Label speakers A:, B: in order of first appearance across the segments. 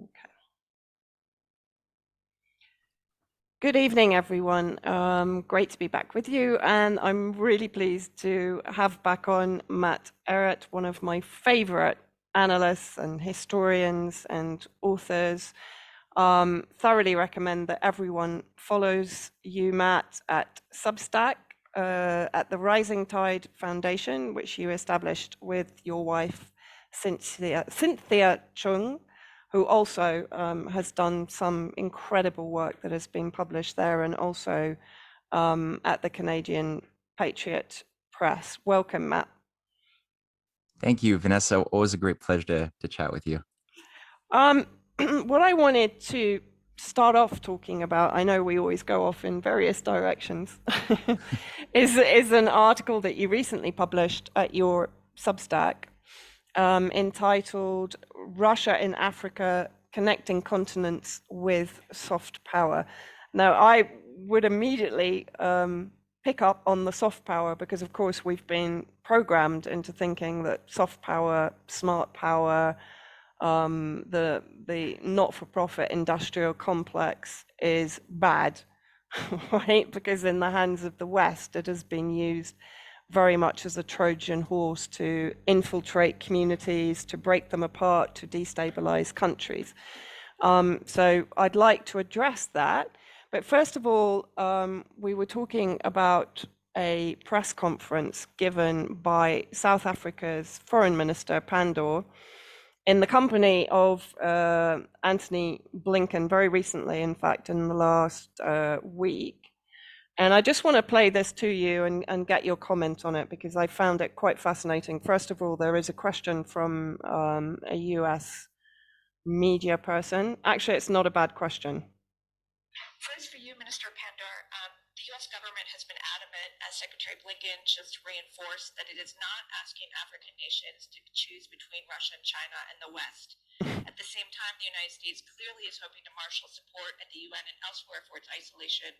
A: Okay. Good evening, everyone. Great to be back with you, and I'm really pleased to have back on Matt Ehret, one of my favorite analysts and historians and authors. Thoroughly recommend that everyone follows you, Matt, at Substack, at the Rising Tide Foundation, which you established with your wife, Cynthia Chung, who also has done some incredible work that has been published there, and also at the Canadian Patriot Press. Welcome, Matt.
B: Thank you, Vanessa. Always a great pleasure to chat with you.
A: What I wanted to start off talking about, I know we always go off in various directions, is an article that you recently published at your Substack, entitled Russia in Africa, Connecting Continents with Soft Power. Now, I would immediately pick up on the soft power because, of course, we've been programmed into thinking that soft power, smart power, the not-for-profit industrial complex is bad, right? Because in the hands of the West, it has been used very much as a Trojan horse to infiltrate communities, to break them apart, to destabilize countries. So I'd like to address that. But first of all, we were talking about a press conference given by South Africa's Foreign Minister, Pandor, in the company of Antony Blinken very recently, in fact, in the last week. And I just want to play this to you and get your comment on it because I found it quite fascinating. First of all, there is a question from a US media person. Actually, it's not a bad question.
C: First, for you, Minister Pandor, the U.S. government has been adamant, as Secretary Blinken just reinforced, that it is not asking African nations to choose between Russia and China and the West. At the same time, the United States clearly is hoping to marshal support at the UN and elsewhere for its isolation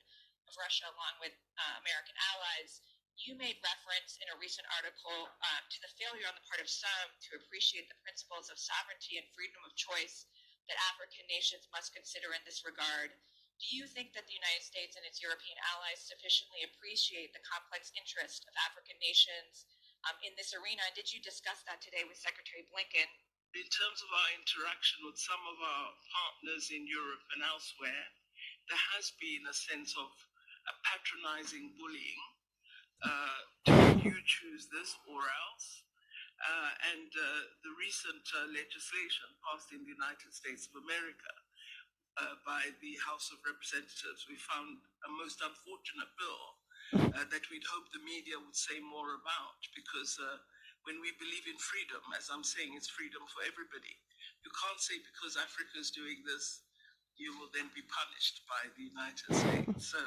C: of Russia, along with American allies. You made reference in a recent article to the failure on the part of some to appreciate the principles of sovereignty and freedom of choice that African nations must consider in this regard. Do you think that the United States and its European allies sufficiently appreciate the complex interest of African nations in this arena? And did you discuss that today with Secretary Blinken?
D: In terms of our interaction with some of our partners in Europe and elsewhere, there has been a sense of a patronizing bullying. You choose this or else. The recent legislation passed in the United States of America by the House of Representatives, we found a most unfortunate bill that we'd hope the media would say more about, because when we believe in freedom, as I'm saying, it's freedom for everybody. You can't say because Africa is doing this, you will then be punished by the United States. So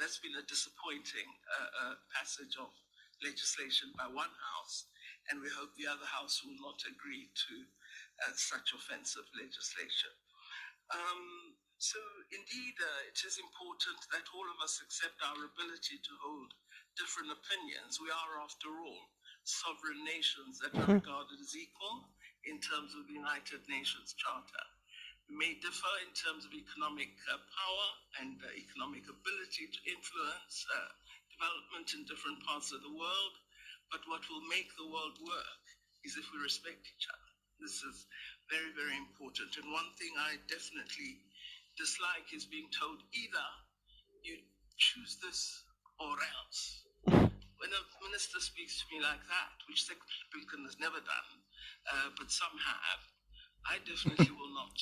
D: that's been a disappointing passage of legislation by one house, and we hope the other house will not agree to such offensive legislation. So indeed, it is important that all of us accept our ability to hold different opinions. We are, after all, sovereign nations that are regarded as equal in terms of the United Nations Charter. We may differ in terms of economic power and economic ability to influence development in different parts of the world, but what will make the world work is if we respect each other. This is very, very important. And one thing I definitely dislike is being told either you choose this or else. When a minister speaks to me like that, which Secretary Blinken has never done, but some have, I definitely will not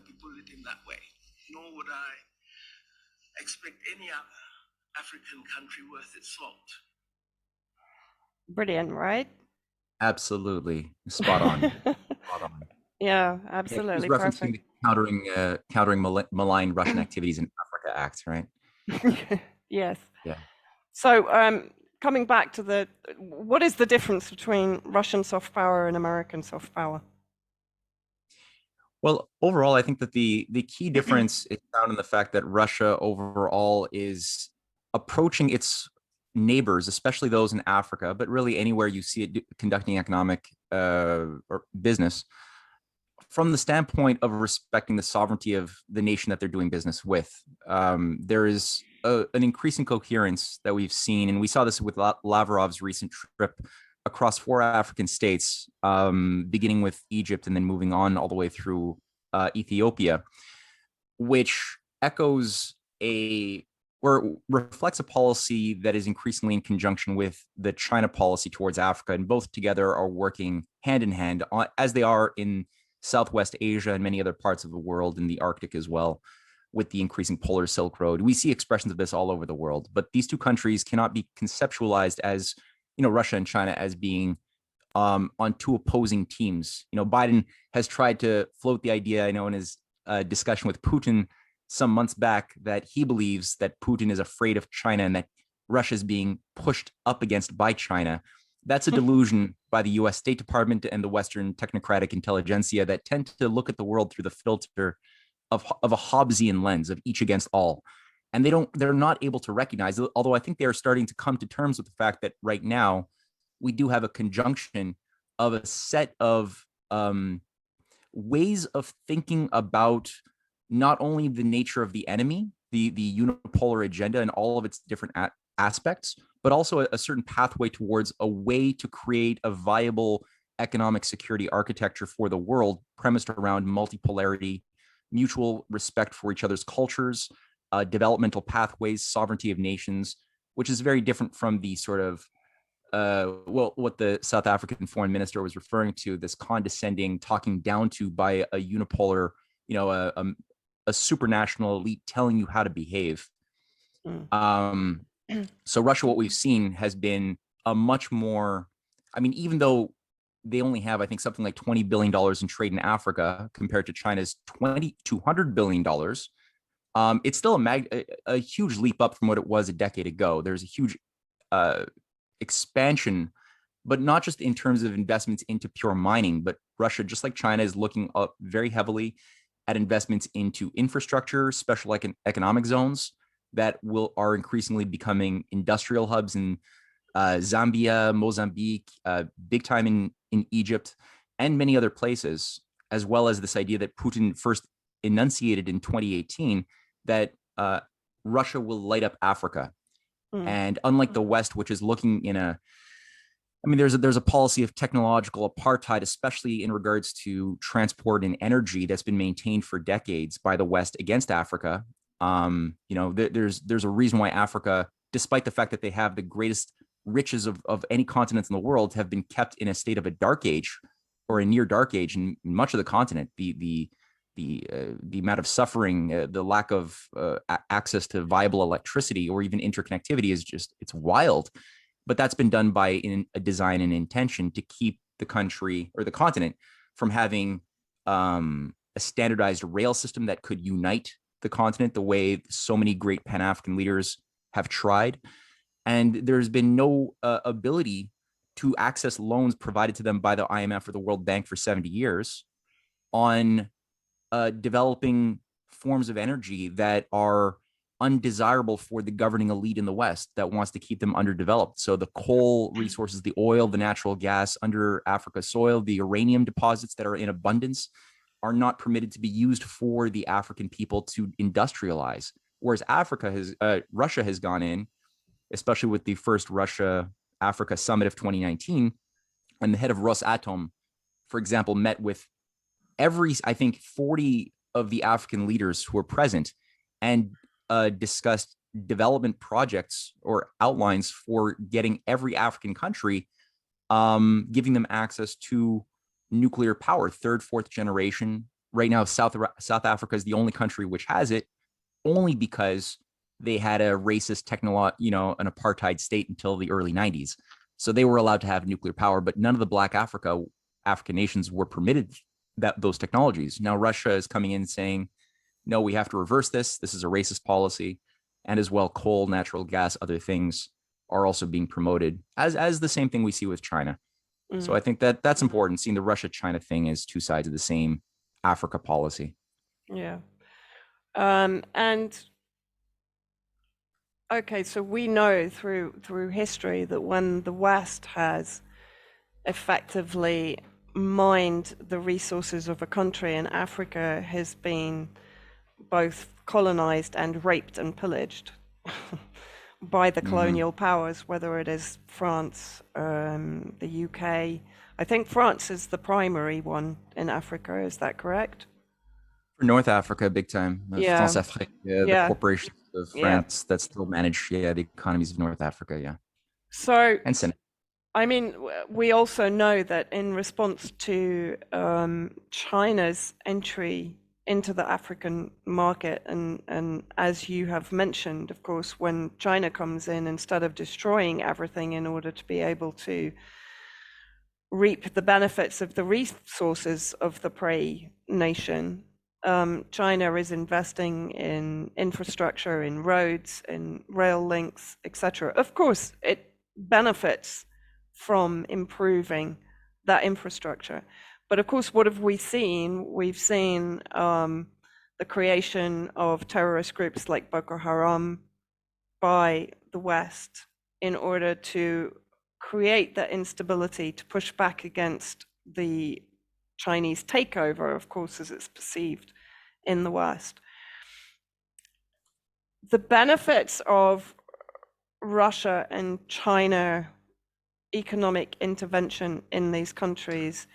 D: be bullied in that way, nor would I expect any other African country worth its salt.
A: Brilliant, right?
B: Absolutely, spot on. Spot on.
A: Yeah,
B: Yeah, he's
A: absolutely
B: referencing
A: perfect.
B: the countering malign Russian activities in Africa Act, right?
A: Yes.
B: Yeah.
A: So coming back to what is the difference between Russian soft power and American soft power?
B: Well, overall, I think that the key difference is found in the fact that Russia overall is approaching its neighbors, especially those in Africa, but really anywhere you see it conducting economic or business, from the standpoint of respecting the sovereignty of the nation that they're doing business with, there is an increasing coherence that we've seen, and we saw this with Lavrov's recent trip across 4 African states, beginning with Egypt and then moving on all the way through Ethiopia, which echoes or reflects a policy that is increasingly in conjunction with the China policy towards Africa, and both together are working hand in hand, as they are in Southwest Asia and many other parts of the world, in the Arctic as well, with the increasing polar Silk Road. We see expressions of this all over the world, but these two countries cannot be conceptualized as, Russia and China as being on two opposing teams. Biden has tried to float the idea, in his discussion with Putin some months back, that he believes that Putin is afraid of China and that Russia is being pushed up against by China. That's a delusion by the US State Department and the Western technocratic intelligentsia that tend to look at the world through the filter of a Hobbesian lens of each against all. And they're not able to recognize, although I think they are starting to come to terms with the fact that right now we do have a conjunction of a set of ways of thinking about not only the nature of the enemy, the unipolar agenda and all of its different aspects, but also a certain pathway towards a way to create a viable economic security architecture for the world premised around multipolarity, mutual respect for each other's cultures, developmental pathways, sovereignty of nations, which is very different from the sort of what the South African foreign minister was referring to, this condescending talking down to by a unipolar, a supranational elite telling you how to behave. So Russia, what we've seen has been a much more, even though they only have, I think, something like $20 billion in trade in Africa compared to China's $200 billion, it's still a huge leap up from what it was a decade ago. There's a huge expansion, but not just in terms of investments into pure mining, but Russia, just like China, is looking up very heavily at investments into infrastructure, special economic zones that are increasingly becoming industrial hubs in Zambia, Mozambique, big time in Egypt, and many other places, as well as this idea that Putin first enunciated in 2018 that Russia will light up Africa. And unlike the West, which is looking there's a policy of technological apartheid, especially in regards to transport and energy, that's been maintained for decades by the West against Africa. There's a reason why Africa, despite the fact that they have the greatest riches of any continent in the world, have been kept in a state of a dark age or a near dark age in much of the continent. The amount of suffering, the lack of access to viable electricity or even interconnectivity it's wild. But that's been done by a design and intention to keep the country or the continent from having a standardized rail system that could unite the continent the way so many great Pan-African leaders have tried. And there's been no ability to access loans provided to them by the IMF or the World Bank for 70 years on developing forms of energy that are undesirable for the governing elite in the West that wants to keep them underdeveloped. So the coal resources, the oil, the natural gas under Africa's soil, the uranium deposits that are in abundance are not permitted to be used for the African people to industrialize. Whereas Russia has gone in, especially with the first Russia-Africa summit of 2019, and the head of Rosatom, for example, met with I think 40 of the African leaders who were present and discussed development projects or outlines for getting every African country, giving them access to nuclear power, third, fourth generation. Right now, South Africa is the only country which has it, only because they had a racist an apartheid state until the early 90s. So they were allowed to have nuclear power, but none of the Black African nations were permitted those technologies. Now Russia is coming in saying, no, we have to reverse this. This is a racist policy. And as well, coal, natural gas, other things are also being promoted as the same thing we see with China. So I think that's important, seeing the Russia-China thing as two sides of the same Africa policy.
A: Yeah. And okay, so we know through history that when the West has effectively mined the resources of a country, and Africa has been both colonized and raped and pillaged by the colonial powers, whether it is France, the UK. I think France is the primary one in Africa. Is that correct?
B: For North Africa, big time. France
A: Yeah,
B: Afrique, the
A: yeah,
B: corporations of
A: yeah.
B: France that still manage, the economies of North Africa, yeah,
A: So,
B: and Senegal.
A: I mean, we also know that in response to China's entry into the African market, and as you have mentioned, of course, when China comes in, instead of destroying everything in order to be able to reap the benefits of the resources of the prey nation, China is investing in infrastructure, in roads, in rail links, etc. Of course, it benefits from improving that infrastructure. But of course, what have we seen? We've seen the creation of terrorist groups like Boko Haram by the West in order to create that instability, to push back against the Chinese takeover, of course, as it's perceived in the West. The benefits of Russia and China economic intervention in these countries,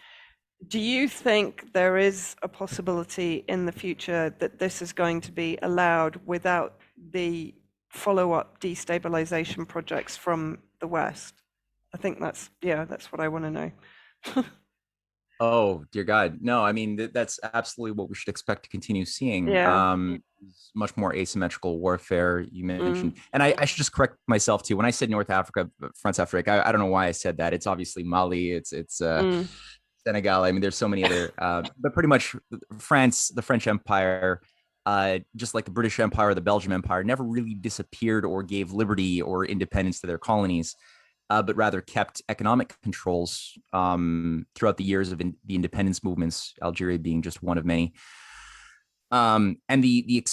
A: do you think there is a possibility in the future that this is going to be allowed without the follow-up destabilization projects from the West? I think that's what I want to know.
B: Oh, dear God. No, I mean, that's absolutely what we should expect to continue seeing.
A: Yeah.
B: Much more asymmetrical warfare you mentioned.
A: Mm.
B: And I should just correct myself too. When I said North Africa, France Africa, I don't know why I said that. It's obviously Mali, it's Senegal. I mean, there's so many other, but pretty much France, the French Empire, just like the British Empire, the Belgian Empire, never really disappeared or gave liberty or independence to their colonies. But rather kept economic controls throughout the years of the independence movements, Algeria being just one of many. And the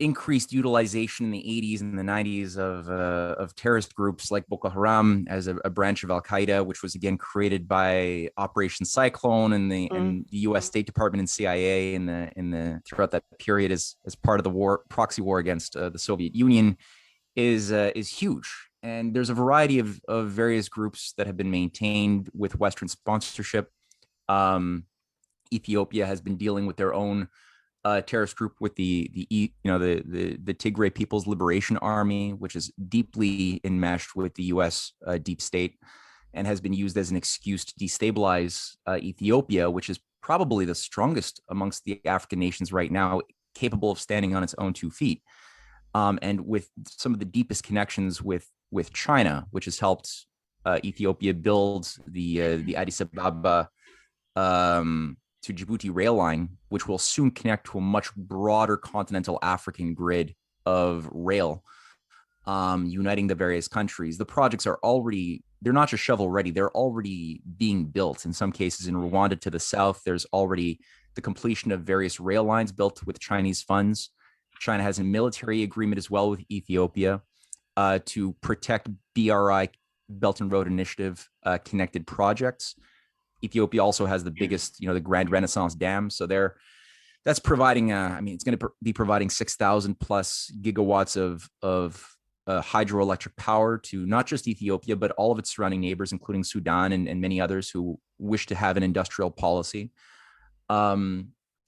B: increased utilization in the 80s and the 90s of terrorist groups like Boko Haram as a branch of Al Qaeda, which was again created by Operation Cyclone and the U.S. State Department and CIA in the throughout that period as part of the proxy war against the Soviet Union, is huge. And there's a variety of various groups that have been maintained with Western sponsorship. Ethiopia has been dealing with their own terrorist group with the Tigray People's Liberation Army, which is deeply enmeshed with the U.S. Deep state, and has been used as an excuse to destabilize Ethiopia, which is probably the strongest amongst the African nations right now, capable of standing on its own 2 feet. And with some of the deepest connections with China, which has helped Ethiopia build the Addis Ababa to Djibouti rail line, which will soon connect to a much broader continental African grid of rail, uniting the various countries. The projects are already, they're not just shovel ready, they're already being built. In some cases in Rwanda to the south, there's already the completion of various rail lines built with Chinese funds. China has a military agreement as well with Ethiopia to protect BRI, Belt and Road Initiative connected projects. Ethiopia also has the biggest, the Grand Renaissance Dam. So that's providing, it's going to be providing 6,000 plus gigawatts of hydroelectric power to not just Ethiopia, but all of its surrounding neighbors, including Sudan and many others who wish to have an industrial policy.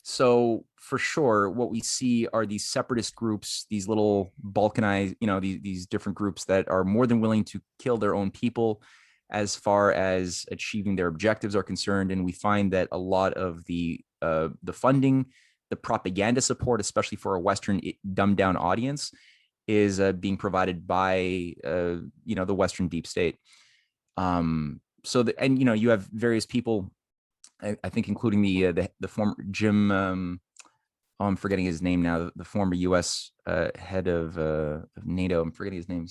B: So for sure, what we see are these separatist groups, these little balkanized, these different groups that are more than willing to kill their own people as far as achieving their objectives are concerned. And we find that a lot of the funding, the propaganda support, especially for a Western dumbed down audience, is being provided by the Western deep state. You have various people, I think, including the former Jim, I'm forgetting his name now, the former U.S. Head of NATO. I'm forgetting his name.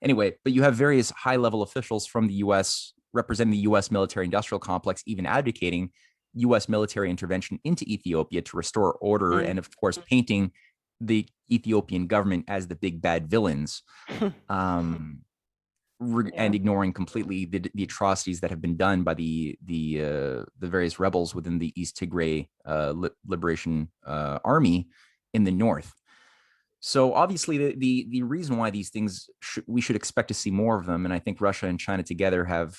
B: Anyway, but you have various high-level officials from the U.S. representing the U.S. military-industrial complex, even advocating U.S. military intervention into Ethiopia to restore order, and of course, painting the Ethiopian government as the big bad villains. and ignoring completely the atrocities that have been done by the various rebels within the East Tigray Liberation Army in the north. So obviously, the reason why these things we should expect to see more of them, and I think Russia and China together have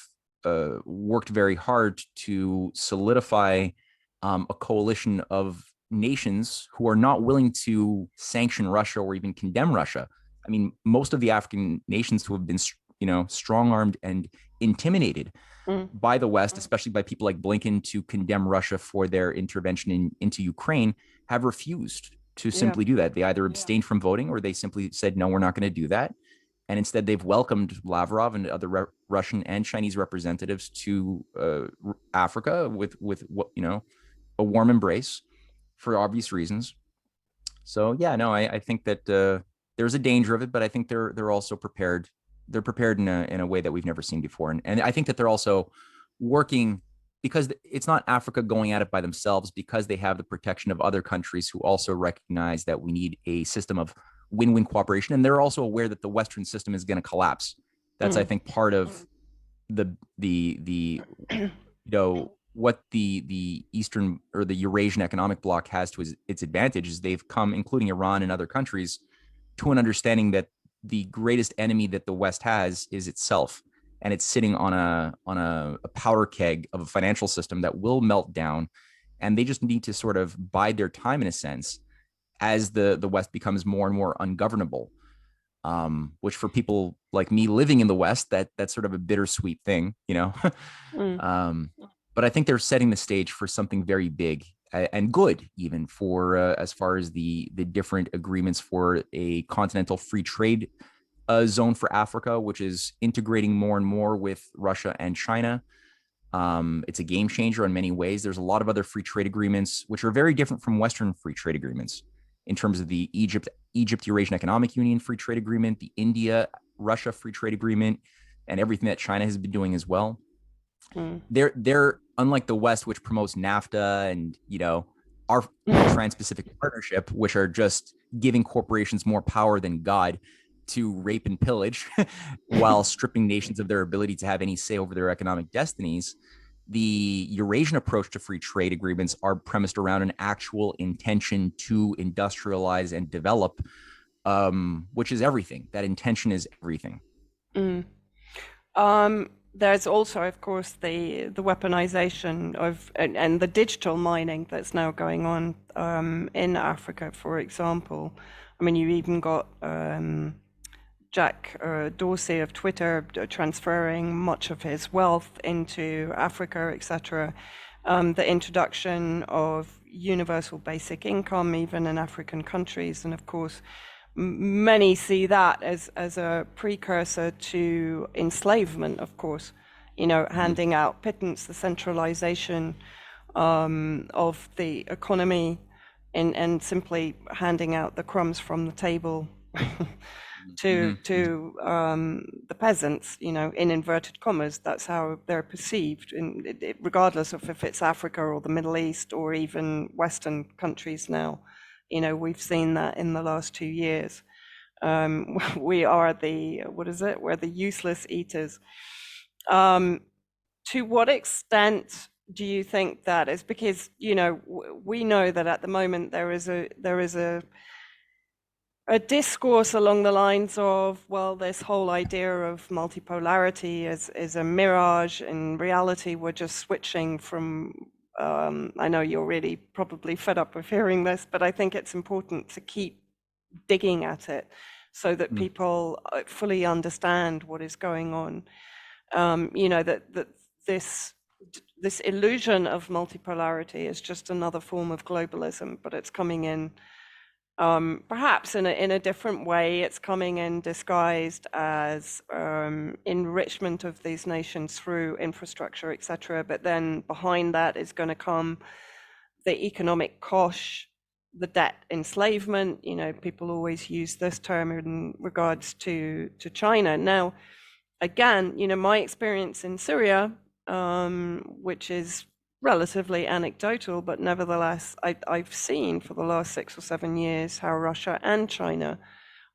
B: worked very hard to solidify a coalition of nations who are not willing to sanction Russia or even condemn Russia. I mean, most of the African nations who have been, strong-armed and intimidated by the West, especially by people like Blinken, to condemn Russia for their intervention into Ukraine, have refused to simply do that. They either abstained from voting or they simply said, no, we're not going to do that. And instead, they've welcomed Lavrov and other Russian and Chinese representatives to Africa with a warm embrace for obvious reasons. So yeah, no, I think that there's a danger of it, but I think they're also prepared. They're prepared in a way that we've never seen before, and I think that they're also working because it's not Africa going at it by themselves, because they have the protection of other countries who also recognize that we need a system of win-win cooperation, and they're also aware that the Western system is going to collapse. That's I think part of the what the Eastern or the Eurasian economic bloc has to its advantage is they've come, including Iran and other countries, to an understanding that the greatest enemy that the West has is itself. And it's sitting on a powder keg of a financial system that will melt down. And they just need to sort of bide their time in a sense as the West becomes more and more ungovernable, which for people like me living in the West, that's sort of a bittersweet thing, But I think they're setting the stage for something very big and good, even for as far as the different agreements for a continental free trade zone for Africa, which is integrating more and more with Russia and China. It's a game changer in many ways. There's a lot of other free trade agreements, which are very different from Western free trade agreements in terms of the Egypt Eurasian Economic Union free trade agreement, the India-Russia free trade agreement, and everything that China has been doing as well. They're unlike the West, which promotes NAFTA and our Trans-Pacific Partnership, which are just giving corporations more power than God to rape and pillage while stripping nations of their ability to have any say over their economic destinies. The Eurasian approach to free trade agreements are premised around an actual intention to industrialize and develop, which is everything. That intention is everything.
A: There's also, of course, the weaponization of and the digital mining that's now going on in Africa, for example. I mean, you even got Jack Dorsey of Twitter transferring much of his wealth into Africa, etc. The introduction of universal basic income, even in African countries, and of course, many see that as a precursor to enslavement, of course, handing out pittance, the centralization of the economy, and simply handing out the crumbs from the table to the peasants, in inverted commas. That's how they're perceived, regardless of if it's Africa or the Middle East or even Western countries now. We've seen that in the last 2 years. We are we're the useless eaters. To what extent do you think that is? Because, we know that at the moment there is a discourse along the lines of, well, this whole idea of multipolarity is a mirage. In reality, we're just switching from I know you're really probably fed up with hearing this, but I think it's important to keep digging at it so that people fully understand what is going on. That this illusion of multipolarity is just another form of globalism, but it's coming in perhaps in a different way. It's coming in disguised as enrichment of these nations through infrastructure, etc. But then behind that is going to come the economic kosh, the debt enslavement. People always use this term in regards to China. Now, again, my experience in Syria, which is relatively anecdotal, but nevertheless, I've seen for the last 6 or 7 years how Russia and China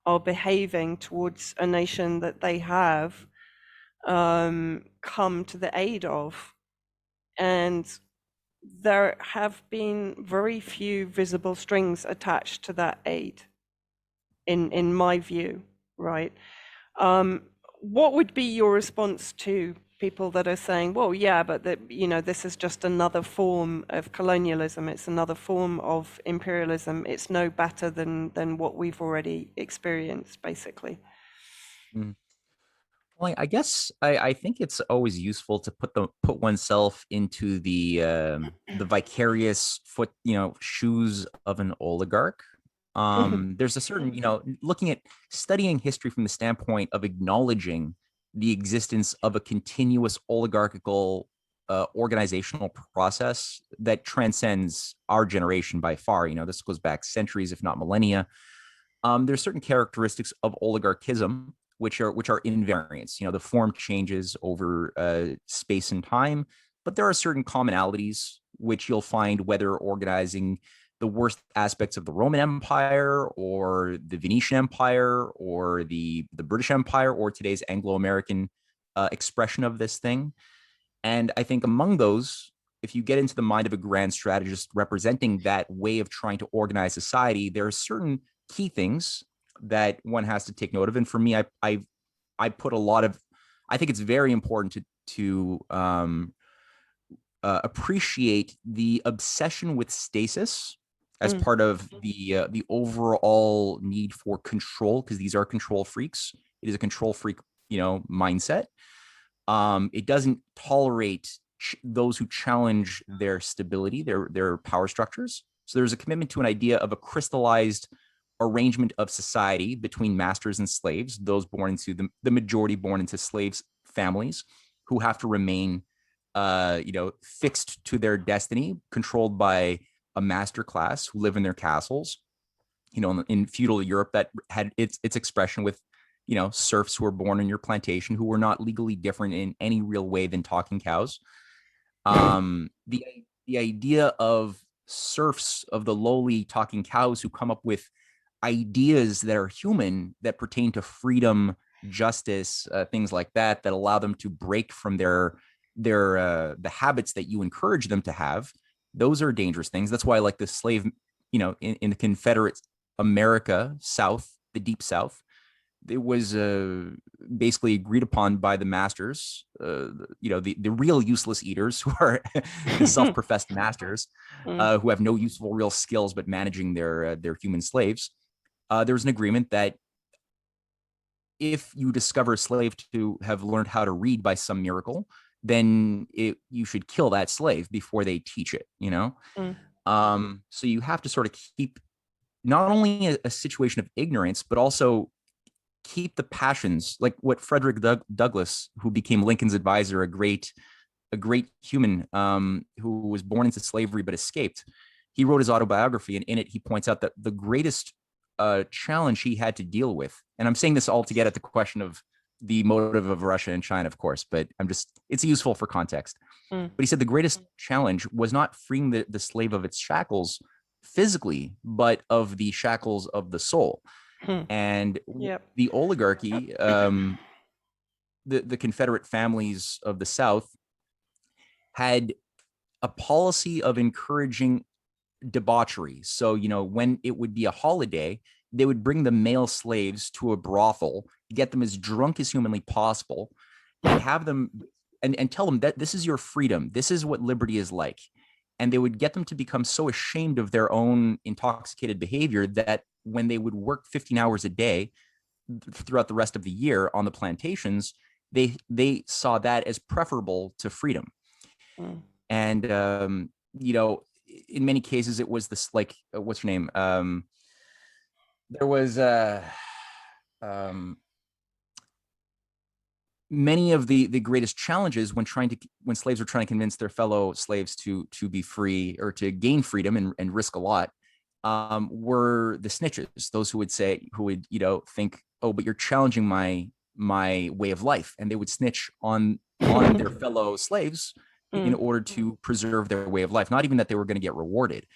A: are behaving towards a nation that they have come to the aid of. And there have been very few visible strings attached to that aid, in my view, right? What would be your response to people that are saying, well, yeah, but this is just another form of colonialism. It's another form of imperialism. It's no better than what we've already experienced, basically.
B: Mm. Well, I guess I think it's always useful to put oneself into the vicarious shoes of an oligarch. There's a certain, looking at studying history from the standpoint of acknowledging the existence of a continuous oligarchical organizational process that transcends our generation by far. This goes back centuries, if not millennia. There's certain characteristics of oligarchism which are invariants. The form changes over space and time, but there are certain commonalities which you'll find whether organizing the worst aspects of the Roman Empire or the Venetian Empire or the British Empire or today's Anglo-American expression of this thing. And I think among those, if you get into the mind of a grand strategist representing that way of trying to organize society, there are certain key things that one has to take note of. And for me, I put a lot of, I think it's very important to appreciate the obsession with stasis as part of the overall need for control, because these are control freaks. It is a control freak, mindset. It doesn't tolerate those who challenge their stability, their power structures. So there's a commitment to an idea of a crystallized arrangement of society between masters and slaves, those born into the majority born into slaves families who have to remain fixed to their destiny, controlled by a master class who live in their castles. In feudal Europe, that had its expression with serfs who were born in your plantation who were not legally different in any real way than talking cows. The idea of serfs, of the lowly talking cows who come up with ideas that are human, that pertain to freedom, justice, things like that allow them to break from the habits that you encourage them to have. Those are dangerous things. That's why, like the slave, in the Confederate America South, the Deep South, it was basically agreed upon by the masters, the real useless eaters who are the self-professed masters, who have no useful real skills but managing their human slaves. There was an agreement that if you discover a slave to have learned how to read by some miracle, then you should kill that slave before they teach it, So you have to sort of keep not only a situation of ignorance, but also keep the passions, like what Frederick Douglass, who became Lincoln's advisor, a great human, who was born into slavery but escaped. He wrote his autobiography, and in it he points out that the greatest challenge he had to deal with, and I'm saying this all to get at the question of the motive of Russia and China, of course, but it's useful for context. But he said the greatest challenge was not freeing the slave of its shackles physically, but of the shackles of the soul. And the oligarchy, the Confederate families of the South, had a policy of encouraging debauchery. So, when it would be a holiday, they would bring the male slaves to a brothel, get them as drunk as humanly possible, and have them and tell them that this is your freedom. This is what liberty is like. And they would get them to become so ashamed of their own intoxicated behavior that when they would work 15 hours a day throughout the rest of the year on the plantations, they saw that as preferable to freedom. And in many cases it was this, like, what's her name? There was many of the greatest challenges when slaves were trying to convince their fellow slaves to be free or to gain freedom and risk a lot, were the snitches, those who would think, oh, but you're challenging my way of life, and they would snitch on their fellow slaves in order to preserve their way of life, not even that they were going to get rewarded.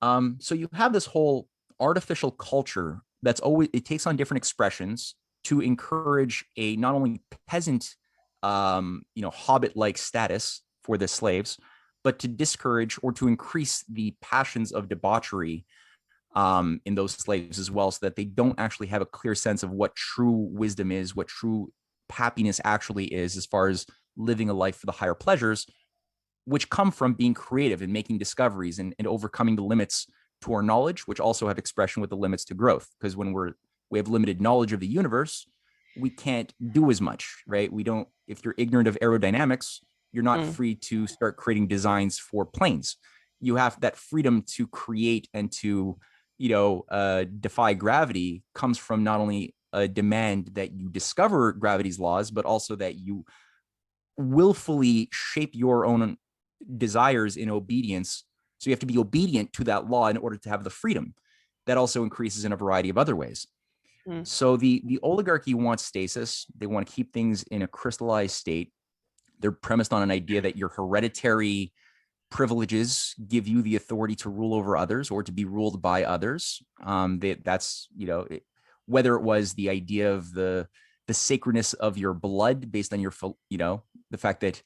B: So you have this whole artificial culture it takes on different expressions to encourage a not only peasant hobbit-like status for the slaves, but to discourage or to increase the passions of debauchery in those slaves as well, so that they don't actually have a clear sense of what true wisdom is, what true happiness actually is, as far as living a life for the higher pleasures, which come from being creative and making discoveries and overcoming the limits to our knowledge, which also have expression with the limits to growth. Because when we have limited knowledge of the universe, we can't do as much, right? We don't, if you're ignorant of aerodynamics, you're not free to start creating designs for planes. You have that freedom to create and to, defy gravity comes from not only a demand that you discover gravity's laws, but also that you willfully shape your own desires in obedience. So you have to be obedient to that law in order to have the freedom. That also increases in a variety of other ways. So the oligarchy wants stasis. They want to keep things in a crystallized state. They're premised on an idea that your hereditary privileges give you the authority to rule over others or to be ruled by others. That's, whether it was the idea of the sacredness of your blood based on your, the fact that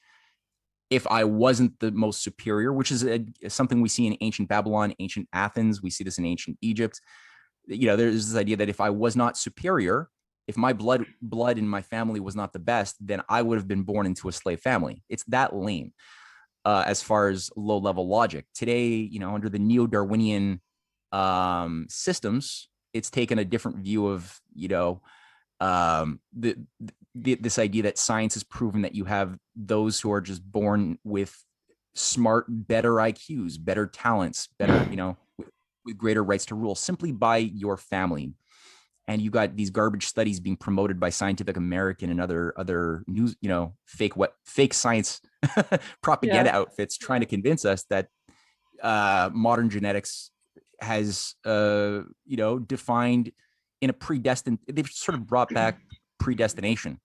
B: if I wasn't the most superior, which is something we see in ancient Babylon, ancient Athens, we see this in ancient Egypt. There's this idea that if I was not superior, if my blood in my family was not the best, then I would have been born into a slave family. It's that lame as far as low level logic. Today, under the neo-Darwinian systems, it's taken a different view of, this idea that science has proven that you have those who are just born with smart, better IQs, better talents, better, with greater rights to rule simply by your family. And you got these garbage studies being promoted by Scientific American and other news, fake science propaganda outfits trying to convince us that modern genetics has, defined in a predestined, they've sort of brought back predestination.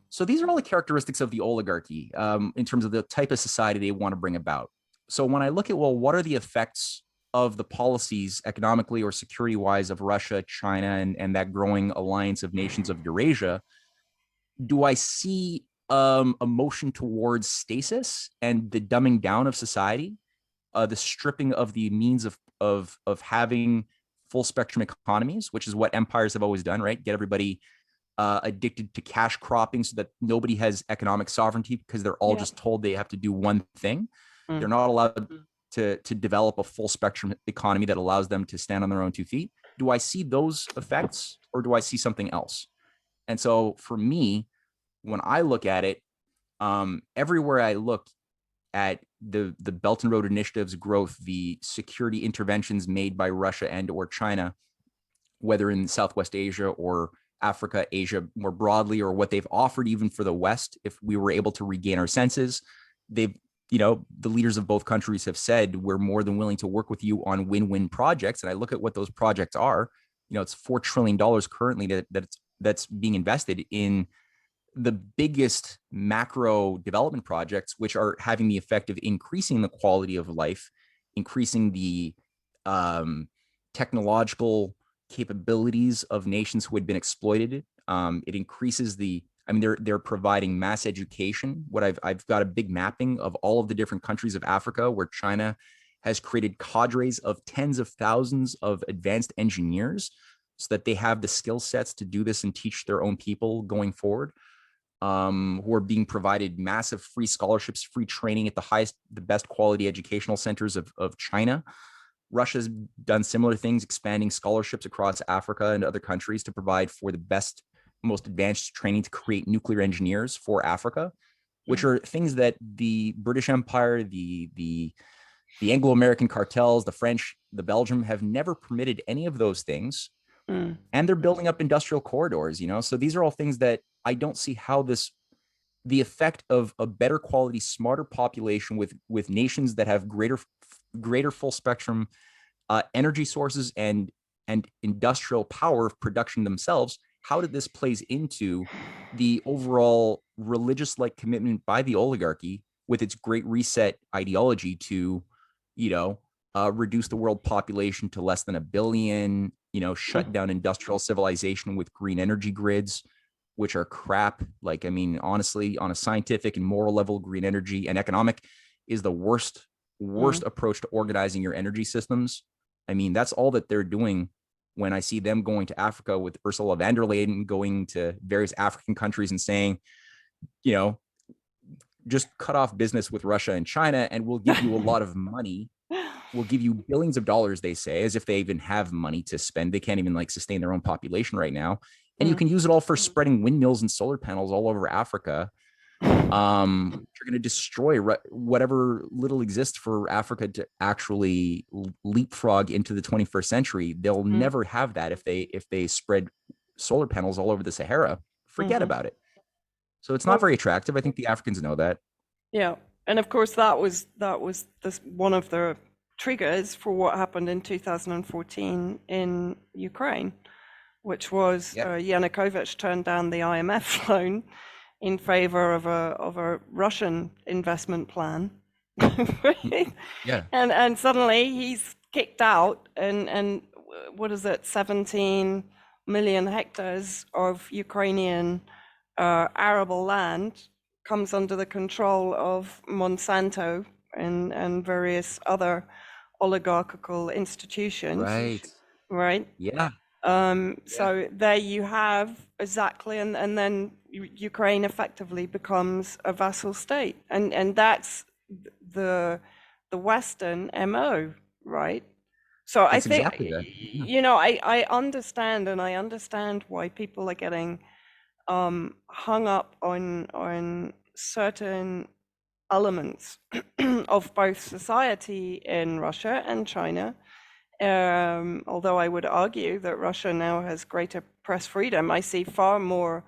B: So these are all the characteristics of the oligarchy in terms of the type of society they want to bring about. So when I look at, what are the effects of the policies economically or security wise of Russia, China, and that growing alliance of nations of Eurasia, do I see a motion towards stasis and the dumbing down of society, the stripping of the means of having full spectrum economies, which is what empires have always done, right? Get everybody addicted to cash cropping so that nobody has economic sovereignty because they're all just told they have to do one thing. They're not allowed to develop a full spectrum economy that allows them to stand on their own 2 feet. Do I see those effects or do I see something else? And so for me, when I look at it, everywhere I look at the Belt and Road Initiative's growth, the security interventions made by Russia and or China, whether in Southwest Asia or Africa, Asia more broadly, or what they've offered even for the West, if we were able to regain our senses, they've, the leaders of both countries have said, we're more than willing to work with you on win-win projects. And I look at what those projects are, it's $4 trillion currently that's being invested in the biggest macro development projects, which are having the effect of increasing the quality of life, increasing the technological capabilities of nations who had been exploited. It increases they're providing mass education. I've got a big mapping of all of the different countries of Africa where China has created cadres of tens of thousands of advanced engineers so that they have the skill sets to do this and teach their own people going forward, who are being provided massive free scholarships, free training at the best quality educational centers of China. Russia's done similar things, expanding scholarships across Africa and other countries to provide for the best, most advanced training to create nuclear engineers for Africa, which are things that the British Empire, the Anglo-American cartels, the French, the Belgium have never permitted any of those things. And they're building up industrial corridors, So these are all things that I don't see how the effect of a better quality, smarter population with nations that have greater full spectrum energy sources and industrial power of production themselves, how did this plays into the overall religious-like commitment by the oligarchy with its Great Reset ideology to, reduce the world population to less than 1 billion, shut down industrial civilization with green energy grids, which are crap. Like, I mean, honestly, on a scientific and moral level, green energy and economic is the worst approach to organizing your energy systems. I mean, that's all that they're doing. When I see them going to Africa with Ursula von der Leyen, going to various African countries and saying, you know, just cut off business with Russia and China, and we'll give you a lot of money. We'll give you billions of dollars, they say, as if they even have money to spend. They can't even like sustain their own population right now. And you can use it all for spreading windmills and solar panels all over Africa. You're going to destroy whatever little exists for Africa to actually leapfrog into the 21st century. They'll never have that if they spread solar panels all over the Sahara. Forget about it. So it's not very attractive. I think the Africans know that.
A: Yeah, and of course that was this one of the triggers for what happened in 2014 in Ukraine, which was Yanukovych turned down the IMF loan in favor of a Russian investment plan. Right?
B: Yeah.
A: And suddenly he's kicked out, and what is it, 17 million hectares of Ukrainian arable land comes under the control of Monsanto and various other oligarchical institutions. Right.
B: Yeah.
A: So there you have exactly, and then Ukraine effectively becomes a vassal state, and that's the Western MO, right? So
B: That's
A: I think
B: exactly that.
A: you know, I understand why people are getting hung up on certain elements of both society in Russia and China. Although I would argue that Russia now has greater press freedom, I see far more,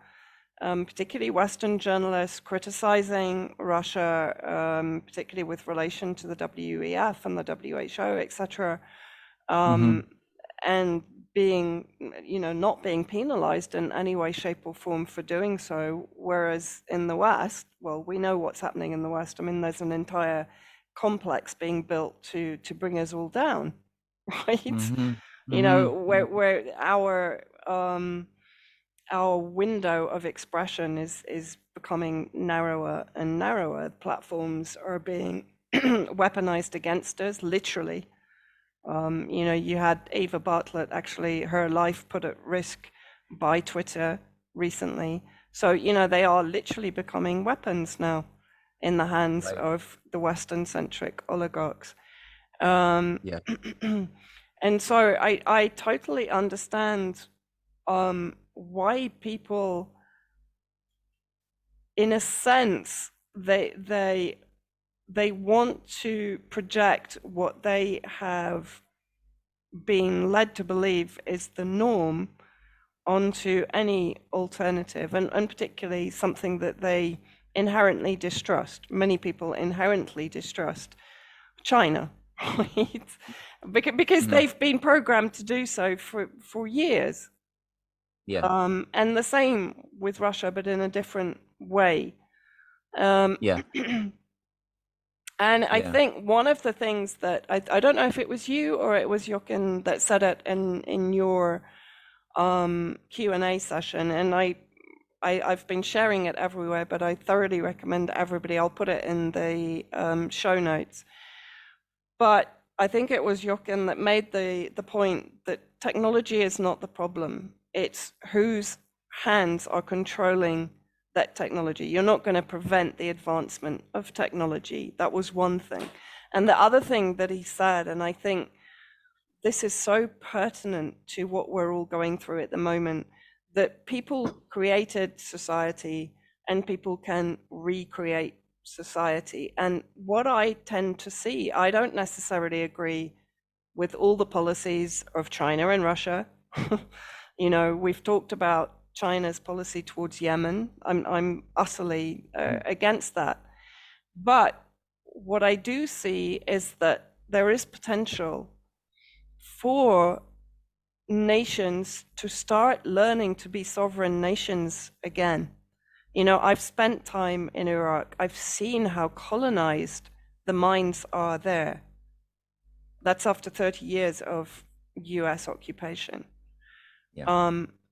A: particularly Western journalists, criticizing Russia, particularly with relation to the WEF and the WHO, etc., and being, not being penalized in any way, shape, or form for doing so. Whereas in the West, well, we know what's happening in the West. I mean, there's an entire complex being built to bring us all down, right? You know, where our window of expression is becoming narrower and narrower. Platforms are being weaponized against us, literally. You had Eva Bartlett, actually her life put at risk by Twitter recently. So, they are literally becoming weapons now in the hands of the Western-centric oligarchs. And so I totally understand why people, in a sense, they want to project what they have been led to believe is the norm onto any alternative, and particularly something that they inherently distrust. Many people inherently distrust China, right? Because they've been programmed to do so for years. And the same with Russia, but in a different way. And I think one of the things that I don't know if it was you or it was Jochen that said it in your Q&A session, and I've been sharing it everywhere, but I thoroughly recommend everybody. I'll put it in the show notes. But I think it was Jochen that made the point that technology is not the problem. It's whose hands are controlling that technology. You're not going to prevent the advancement of technology. That was one thing. And the other thing that he said, and I think this is so pertinent to what we're all going through at the moment, that people created society and people can recreate society. And what I tend to see, I don't necessarily agree with all the policies of China and Russia. We've talked about China's policy towards Yemen. I'm utterly against that. But what I do see is that there is potential for nations to start learning to be sovereign nations again. I've spent time in Iraq. I've seen how colonized the mines are there. That's after 30 years of US occupation.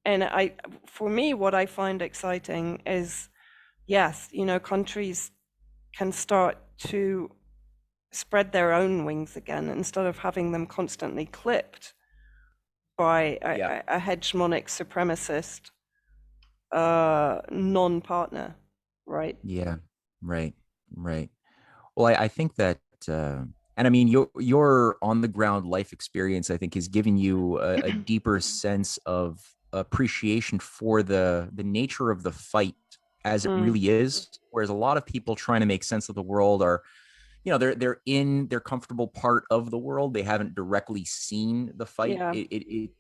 A: and for me, what I find exciting is, yes, countries can start to spread their own wings again instead of having them constantly clipped by
B: Yeah.
A: a hegemonic supremacist non-partner, right?
B: Yeah. Right. Right. Well, I think that, and I mean, your on the ground life experience, I think, has given you a deeper sense of appreciation for the nature of the fight as it
A: Mm,
B: really is. Whereas a lot of people trying to make sense of the world are, they're in their comfortable part of the world. They haven't directly seen the fight.
A: yeah.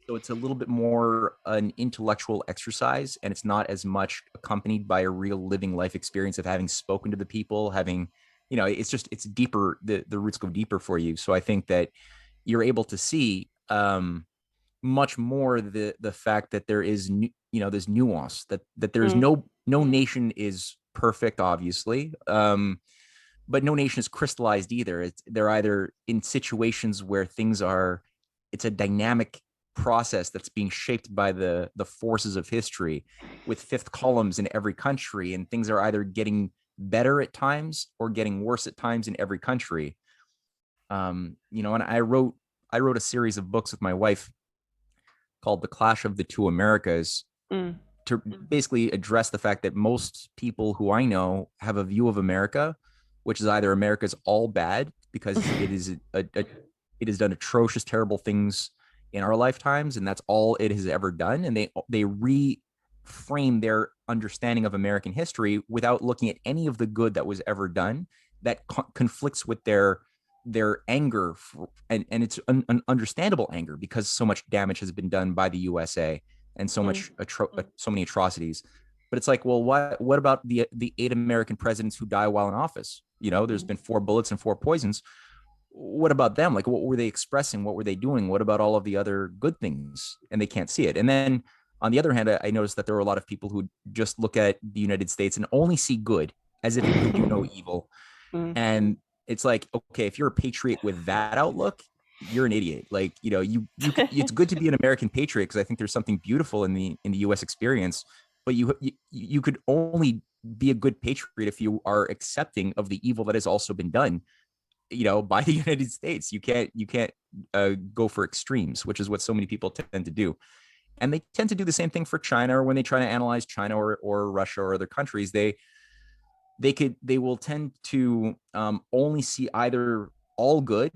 B: So it's a little bit more an intellectual exercise, and it's not as much accompanied by a real living life experience of having spoken to the people, having, it's deeper. The roots go deeper for you. So I think that you're able to see much more the fact that there is there's nuance, that there's
A: Mm,
B: no nation is perfect, obviously. But no nation is crystallized either. They're either in situations where it's a dynamic process that's being shaped by the forces of history, with fifth columns in every country, and things are either getting better at times or getting worse at times in every country. And I wrote a series of books with my wife called The Clash of the Two Americas,
A: mm,
B: to basically address the fact that most people who I know have a view of America, which is either America's all bad because it has done atrocious, terrible things in our lifetimes, and that's all it has ever done. And they reframe their understanding of American history without looking at any of the good that was ever done, that conflicts with their anger and it's an understandable anger because so much damage has been done by the USA and
A: mm,
B: so many atrocities. But it's like, well, what about the 8 American presidents who die while in office? There's been 4 bullets and 4 poisons. What about them? Like, what were they expressing? What were they doing? What about all of the other good things? And they can't see it. And then on the other hand, I noticed that there are a lot of people who just look at the United States and only see good, as if it could do no evil.
A: mm.
B: And it's like, okay, if you're a patriot with that outlook, you're an idiot. Like, it's good to be an American patriot because I think there's something beautiful in the US experience, but you could only be a good patriot if you are accepting of the evil that has also been done, by the United States. You can't go for extremes, which is what so many people tend to do. And they tend to do the same thing for China, or when they try to analyze China or Russia or other countries, they will tend to only see either all good,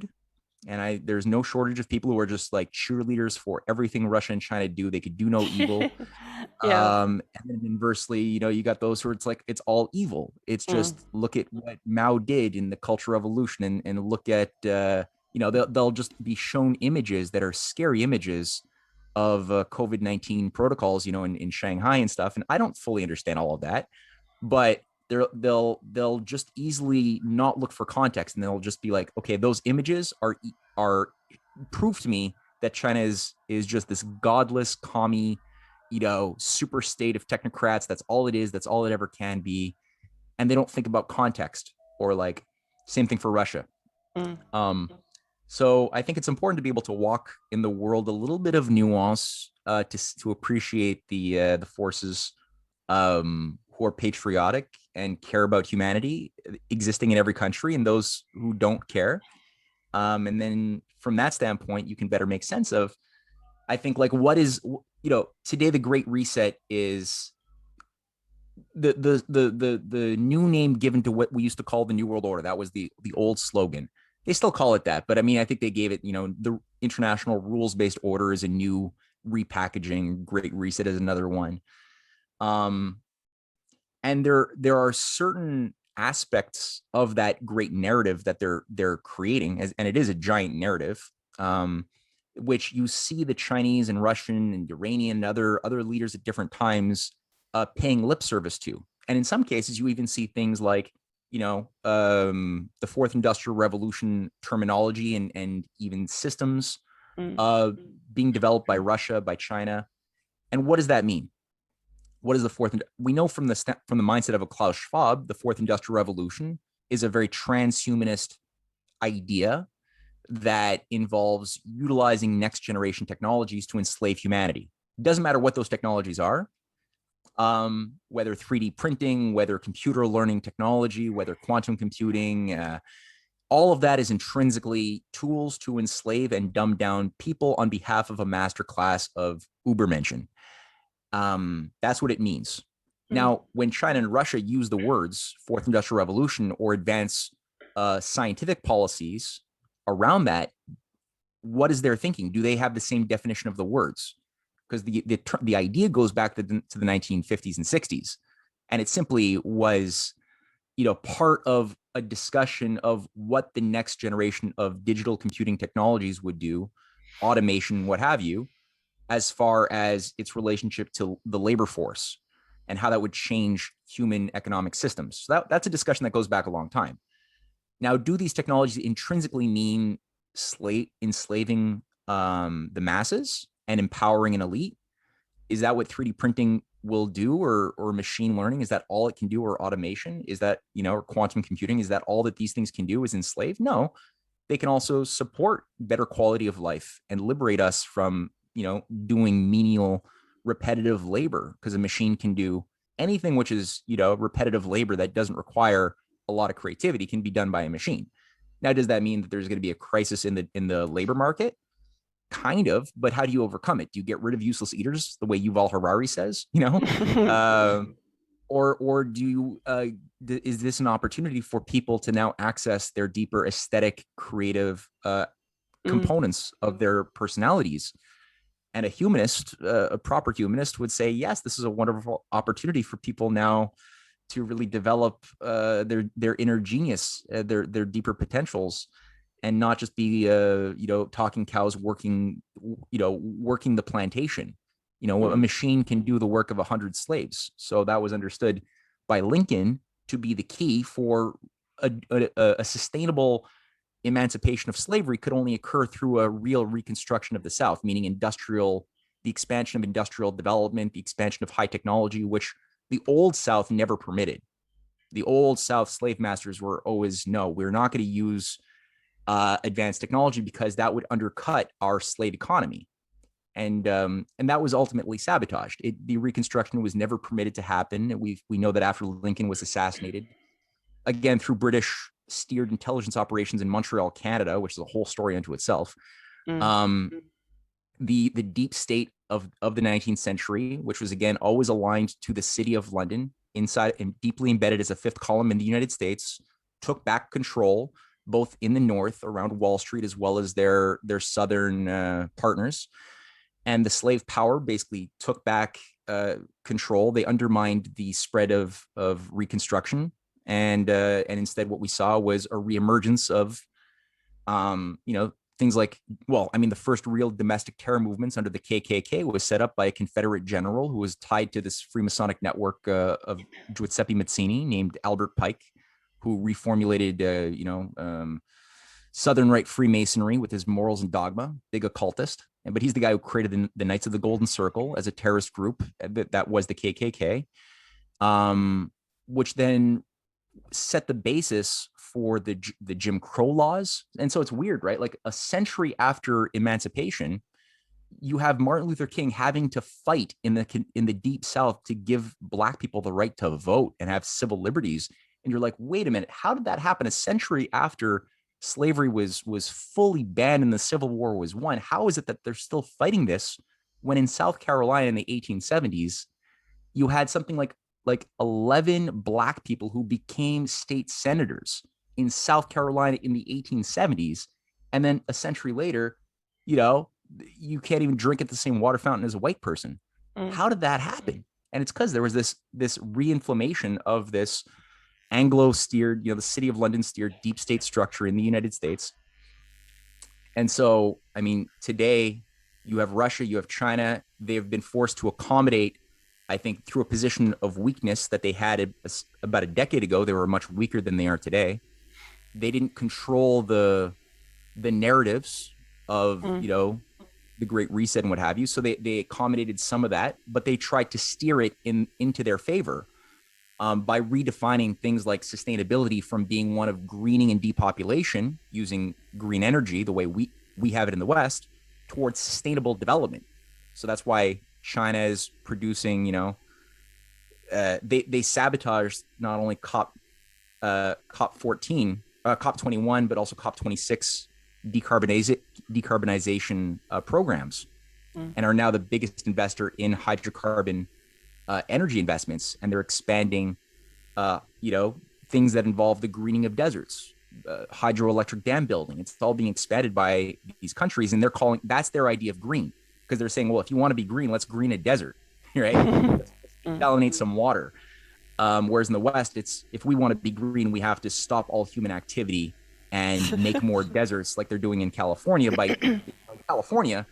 B: and there's no shortage of people who are just like cheerleaders for everything Russia and China do. They could do no evil.
A: Yeah.
B: And then inversely, you got those who it's like it's all evil. It's
A: Mm,
B: just look at what Mao did in the Cultural Revolution, and look at they'll just be shown images that are scary images of COVID-19 protocols, in Shanghai and stuff. And I don't fully understand all of that, but they'll just easily not look for context, and they'll just be like, okay, those images are proof to me that China is just this godless commie, super state of technocrats. That's all it is. That's all it ever can be. And they don't think about context, or like same thing for Russia.
A: mm,
B: Um, so I think it's important to be able to walk in the world a little bit of nuance, to appreciate the forces who are patriotic and care about humanity existing in every country, and those who don't care. And then from that standpoint, you can better make sense of, I think, like, what is, today the Great Reset is the new name given to what we used to call the New World Order. That was the old slogan. They still call it that, but I mean, I think they gave it, the International Rules-Based Order is a new repackaging. Great Reset is another one. And there are certain aspects of that great narrative that they're creating, and it is a giant narrative, which you see the Chinese and Russian and Iranian and other leaders at different times paying lip service to. And in some cases, you even see things like, the Fourth Industrial Revolution terminology and even systems
A: mm,
B: being developed by Russia, by China. And what does that mean? What is the fourth? We know from the mindset of a Klaus Schwab, the Fourth Industrial Revolution is a very transhumanist idea that involves utilizing next generation technologies to enslave humanity. Doesn't matter what those technologies are, whether 3D printing, whether computer learning technology, whether quantum computing, all of that is intrinsically tools to enslave and dumb down people on behalf of a master class of Ubermenschen. That's what it means. Now, when China and Russia use the words Fourth Industrial Revolution or advance scientific policies around that, what is their thinking? Do they have the same definition of the words? Because the idea goes back to the 1950s and 60s, and it simply was, part of a discussion of what the next generation of digital computing technologies would do, automation, what have you, as far as its relationship to the labor force and how that would change human economic systems. So that's a discussion that goes back a long time. Now, do these technologies intrinsically mean enslaving the masses and empowering an elite? Is that what 3D printing will do, or machine learning? Is that all it can do, or automation? Is that, or quantum computing? Is that all that these things can do, is enslave? No, they can also support better quality of life and liberate us from, doing menial, repetitive labor, because a machine can do anything which is, repetitive labor that doesn't require a lot of creativity can be done by a machine. Now, does that mean that there's going to be a crisis in the labor market? Kind of, but how do you overcome it? Do you get rid of useless eaters the way Yuval Harari says, or do you, is this an opportunity for people to now access their deeper aesthetic, creative components of their personalities? And a humanist, a proper humanist, would say, yes, this is a wonderful opportunity for people now to really develop their inner genius, their deeper potentials, and not just be talking cows working the plantation. A machine can do the work of 100 slaves. So that was understood by Lincoln to be the key for a sustainable emancipation of slavery could only occur through a real reconstruction of the South, meaning the expansion of industrial development, the expansion of high technology, which the old South never permitted. The old South slave masters were always, no, we're not going to use advanced technology because that would undercut our slave economy. And that was ultimately sabotaged. The Reconstruction was never permitted to happen. We know that after Lincoln was assassinated, again, through British steered intelligence operations in Montreal, Canada, which is a whole story unto itself. The deep state of the 19th century, which was, again, always aligned to the city of London, inside and deeply embedded as a fifth column in the United States, took back control both in the north around Wall Street as well as their southern partners. And the slave power basically took back control. They undermined the spread of Reconstruction. And instead what we saw was a reemergence of, things like, the first real domestic terror movements under the KKK was set up by a Confederate general who was tied to this Freemasonic network of Giuseppe Mazzini named Albert Pike, who reformulated, Southern Rite Freemasonry with his morals and dogma, big occultist. But he's the guy who created the Knights of the Golden Circle as a terrorist group that was the KKK, which then set the basis for the Jim Crow laws. And so it's weird, right? Like a century after emancipation, you have Martin Luther King having to fight in the deep South to give Black people the right to vote and have civil liberties. And you're like, wait a minute, how did that happen a century after slavery was fully banned and the Civil War was won? How is it that they're still fighting this when in South Carolina in the 1870s, you had something like 11 Black people who became state senators in South Carolina in the 1870s. And then a century later, you can't even drink at the same water fountain as a white person. How did that happen? And it's because there was this reinflammation of this Anglo-steered, the city of London steered deep state structure in the United States. And so, today you have Russia, you have China. They've been forced to accommodate, I think, through a position of weakness that they had about a decade ago. They were much weaker than they are today. They didn't control the narratives of, the Great Reset and what have you. So they accommodated some of that, but they tried to steer it into their favor by redefining things like sustainability from being one of greening and depopulation using green energy, the way we have it in the West, towards sustainable development. So that's why China is producing, they sabotaged not only COP 14, COP 21, but also COP 26 decarbonization programs, and are now the biggest investor in hydrocarbon energy investments, and they're expanding, things that involve the greening of deserts, hydroelectric dam building. It's all being expanded by these countries, and that's their idea of green, because they're saying, well, if you want to be green, let's green a desert, right? Let's desalinate some water. Whereas in the West, it's if we want to be green, we have to stop all human activity and make more deserts, like they're doing in California. By California,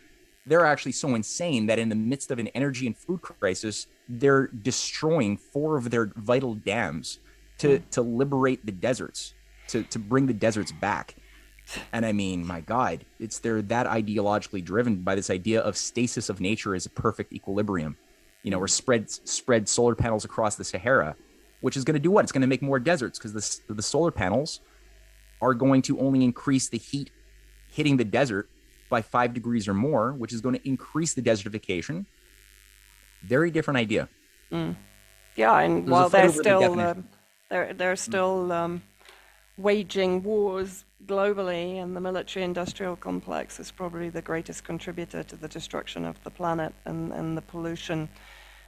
B: they're actually so insane that in the midst of an energy and food crisis, they're destroying 4 of their vital dams to liberate the deserts, to bring the deserts back. And I mean, my God, they're that ideologically driven by this idea of stasis of nature as a perfect equilibrium. Or spread solar panels across the Sahara, which is going to do what? It's going to make more deserts, because the solar panels are going to only increase the heat hitting the desert by 5 degrees or more, which is going to increase the desertification. Very different idea.
A: Yeah, and while they're still waging wars globally, and the military-industrial complex is probably the greatest contributor to the destruction of the planet and the pollution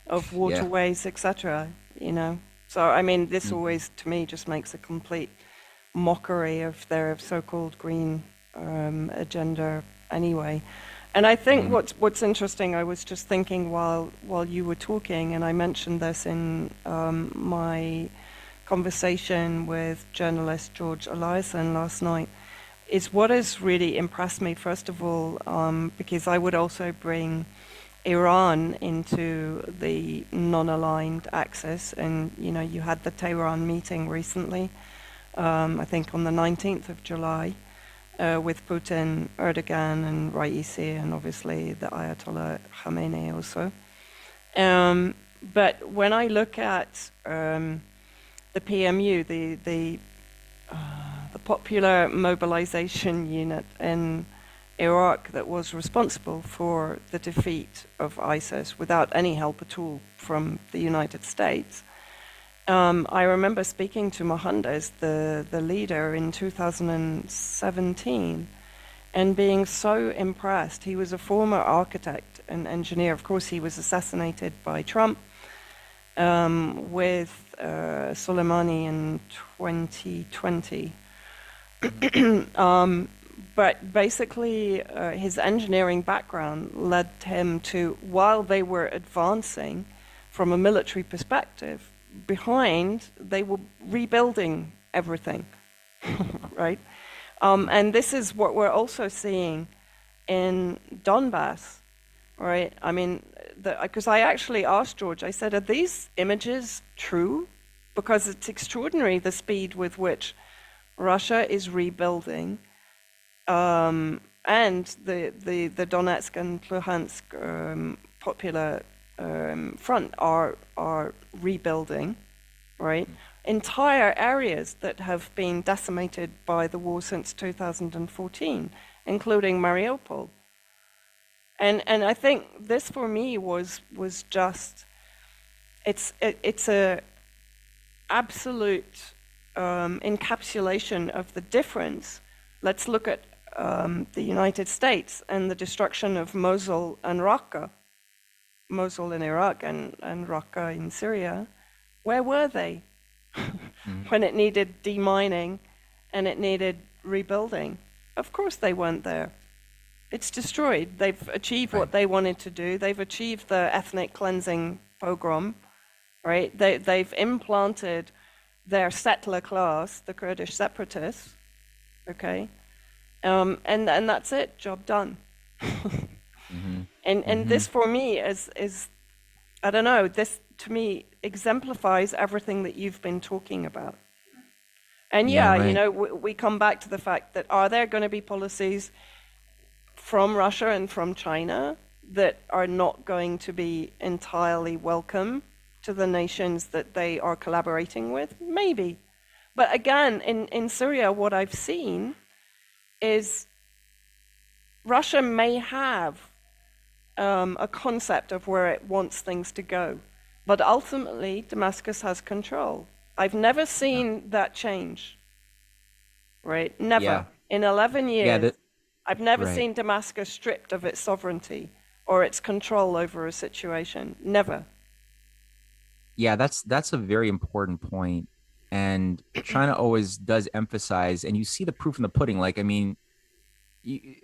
A: of waterways, etc. So I mean, this always, to me, just makes a complete mockery of their so-called green agenda anyway. And I think what's interesting, I was just thinking while you were talking, and I mentioned this in my conversation with journalist George Eliason last night, is what has really impressed me, first of all, because I would also bring Iran into the non-aligned axis, and you had the Tehran meeting recently, I think on the 19th of July, with Putin, Erdogan, and Raisi, and obviously the Ayatollah Khamenei also. But when I look at the PMU, the Popular Mobilization Unit in Iraq, that was responsible for the defeat of ISIS without any help at all from the United States. I remember speaking to Mohandes, the leader, in 2017, and being so impressed. He was a former architect and engineer. Of course, he was assassinated by Trump with Soleimani in 2020. But basically, his engineering background led him to, while they were advancing from a military perspective, behind, they were rebuilding everything, right? And this is what we're also seeing in Donbass, right? I mean, because I actually asked George, I said, are these images true? Because it's extraordinary the speed with which Russia is rebuilding, and the Donetsk and Luhansk Popular Front are rebuilding, right? Entire areas that have been decimated by the war since 2014, including Mariupol. And I think this for me was just, it's a absolute encapsulation of the difference. Let's look at the United States and the destruction of Mosul and Raqqa. Mosul in Iraq and Raqqa in Syria. Where were they when it needed demining and it needed rebuilding? Of course they weren't there. It's destroyed. They've achieved what they wanted to do. They've achieved the ethnic cleansing pogrom, right? They've implanted their settler class, the Kurdish separatists, okay? And that's it, job done. And this for me is, I don't know, this to me exemplifies everything that you've been talking about. And we come back to the fact that, are there going to be policies from Russia and from China that are not going to be entirely welcome to the nations that they are collaborating with? Maybe. But again, in Syria, what I've seen is Russia may have a concept of where it wants things to go. But ultimately, Damascus has control. I've never seen that change, right?
B: Yeah.
A: Never. In 11
B: Yeah.
A: years, I've never
B: Right.
A: seen Damascus stripped of its sovereignty or its control over a situation. Never.
B: Yeah, that's a very important point. And China always does emphasize, and you see the proof in the pudding. Like, I mean, you,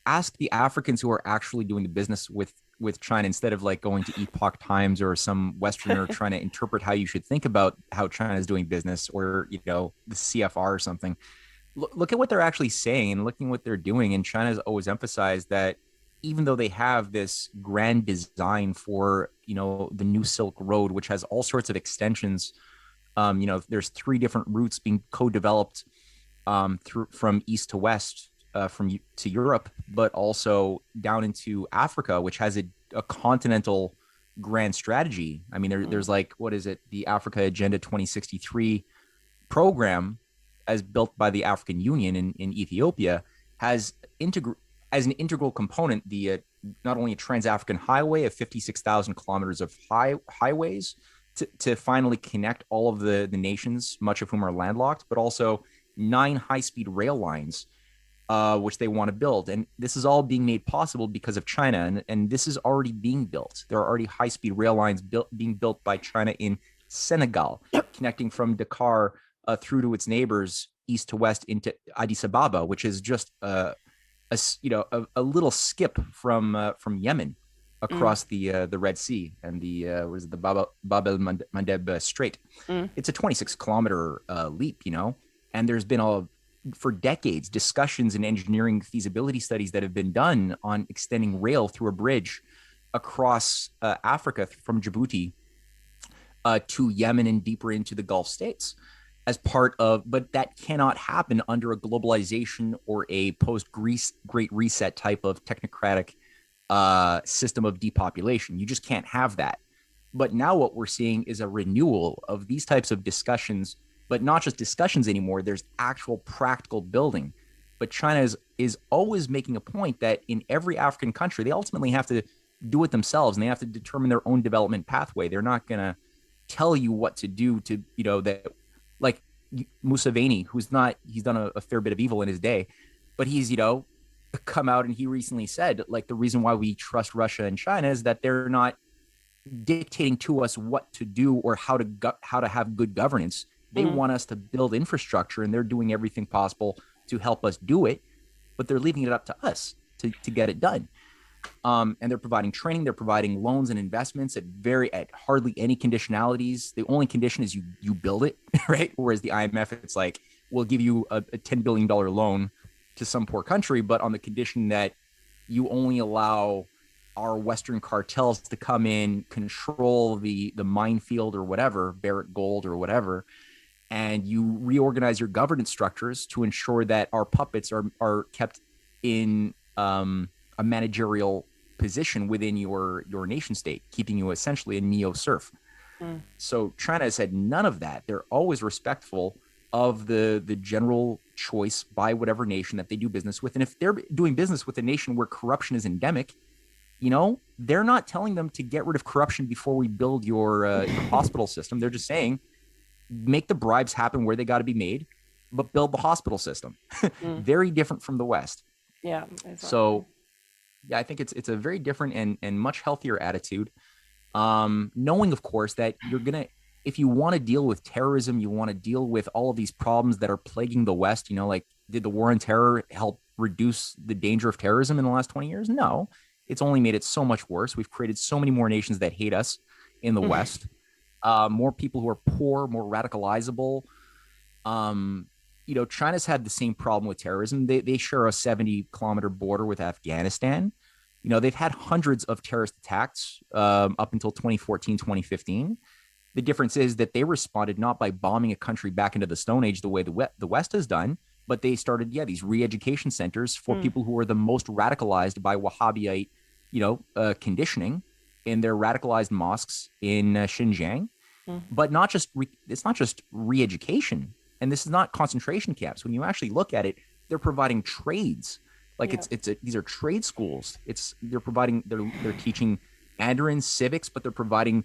B: ask the Africans who are actually doing the business with China instead of like going to Epoch Times or some Westerner trying to interpret how you should think about how China is doing business, or the CFR or something. Look at what they're actually saying and looking what they're doing. And China's always emphasized that even though they have this grand design for the new Silk Road, which has all sorts of extensions, there's 3 different routes being co-developed through from east to west, from to Europe, but also down into Africa, which has a continental grand strategy. I mean, there's like, what is it, the Africa Agenda 2063 program, as built by the African Union in Ethiopia, has as an integral component the not only a trans-African highway of 56,000 kilometers of highways to finally connect all of the nations, much of whom are landlocked, but also 9 high-speed rail lines, which they want to build. And this is all being made possible because of China. And this is already being built. There are already high-speed rail lines being built by China in Senegal, connecting from Dakar through to its neighbors east to west into Addis Ababa, which is just a little skip from Yemen across the Red Sea and the what is it, the Bab el Mandeb Strait. It's a 26-kilometer leap, and there's been for decades discussions and engineering feasibility studies that have been done on extending rail through a bridge across Africa from Djibouti to Yemen and deeper into the Gulf states as part of, but that cannot happen under a globalization or a post-Great Reset type of technocratic system of depopulation. You just can't have that. But now what we're seeing is a renewal of these types of discussions, but not just discussions anymore. There's actual practical building. But China is always making a point that in every African country, they ultimately have to do it themselves, and they have to determine their own development pathway. They're not going to tell you what to do to, that, like Museveni, he's done a fair bit of evil in his day, but he's, come out and he recently said, like, the reason why we trust Russia and China is that they're not dictating to us what to do or how to have good governance. They want us to build infrastructure, and they're doing everything possible to help us do it, but they're leaving it up to us to get it done. And they're providing training, they're providing loans and investments at hardly any conditionalities. The only condition is you build it, right? Whereas the IMF, it's like, we'll give you a $10 billion loan to some poor country, but on the condition that you only allow our Western cartels to come in, control the minefield or whatever, Barrett Gold or whatever, and you reorganize your governance structures to ensure that our puppets are kept in a managerial position within your nation state, keeping you essentially a neo-serf. So China has had none of that. They're always respectful of the general choice by whatever nation that they do business with. And if they're doing business with a nation where corruption is endemic, they're not telling them to get rid of corruption before we build your hospital system. They're just saying, make the bribes happen where they got to be made, but build the hospital system. Very different from the West.
A: Yeah. Exactly.
B: So yeah, I think it's a very different and much healthier attitude. Knowing, of course, that if you want to deal with terrorism, you want to deal with all of these problems that are plaguing the West, like, did the war on terror help reduce the danger of terrorism in the last 20 years? No, it's only made it so much worse. We've created so many more nations that hate us in the West, more people who are poor, more radicalizable. China's had the same problem with terrorism. They share a 70-kilometer border with Afghanistan. They've had hundreds of terrorist attacks up until 2014, 2015. The difference is that they responded not by bombing a country back into the Stone Age the way the West has done, but they started, these re-education centers for people who are the most radicalized by Wahhabite, conditioning in their radicalized mosques in Xinjiang. But it's not just re-education. And this is not concentration camps. When you actually look at it, they're providing trades Like
A: Yeah.
B: these are trade schools. They're teaching Mandarin, civics, but they're providing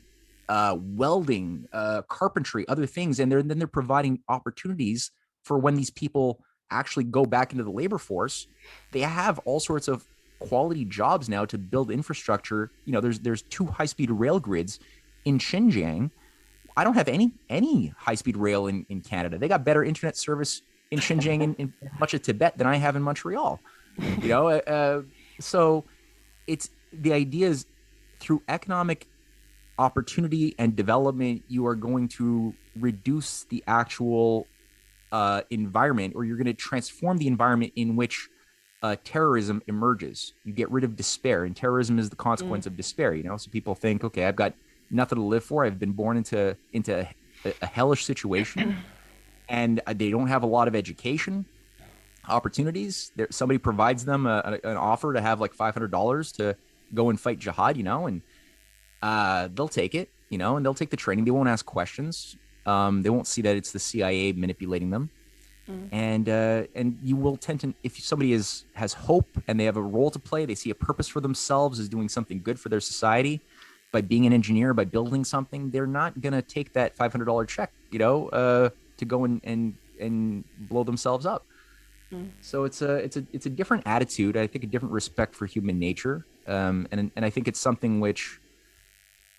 B: welding, carpentry, other things, and they're providing opportunities for when these people actually go back into the labor force. They have all sorts of quality jobs now to build infrastructure. There's 2 high-speed rail grids in Xinjiang. I don't have any high-speed rail in Canada. They got better internet service in Xinjiang in much of Tibet than I have in Montreal. You know, so it's the idea is through economic opportunity and development, you are going to reduce the actual environment, or you're going to transform the environment in which terrorism emerges. You get rid of despair, and terrorism is the consequence of despair. So people think, okay, I've got nothing to live for. I've been born into a hellish situation, and they don't have a lot of education opportunities. Somebody provides them an offer to have like $500 to go and fight jihad, and they'll take it, and they'll take the training. They won't ask questions. They won't see that it's the CIA manipulating them. And you will tend to, if somebody has hope and they have a role to play, they see a purpose for themselves as doing something good for their society by being an engineer, by building something, they're not going to take that $500 check, to go and blow themselves up. So it's a different attitude. I think a different respect for human nature. And I think it's something which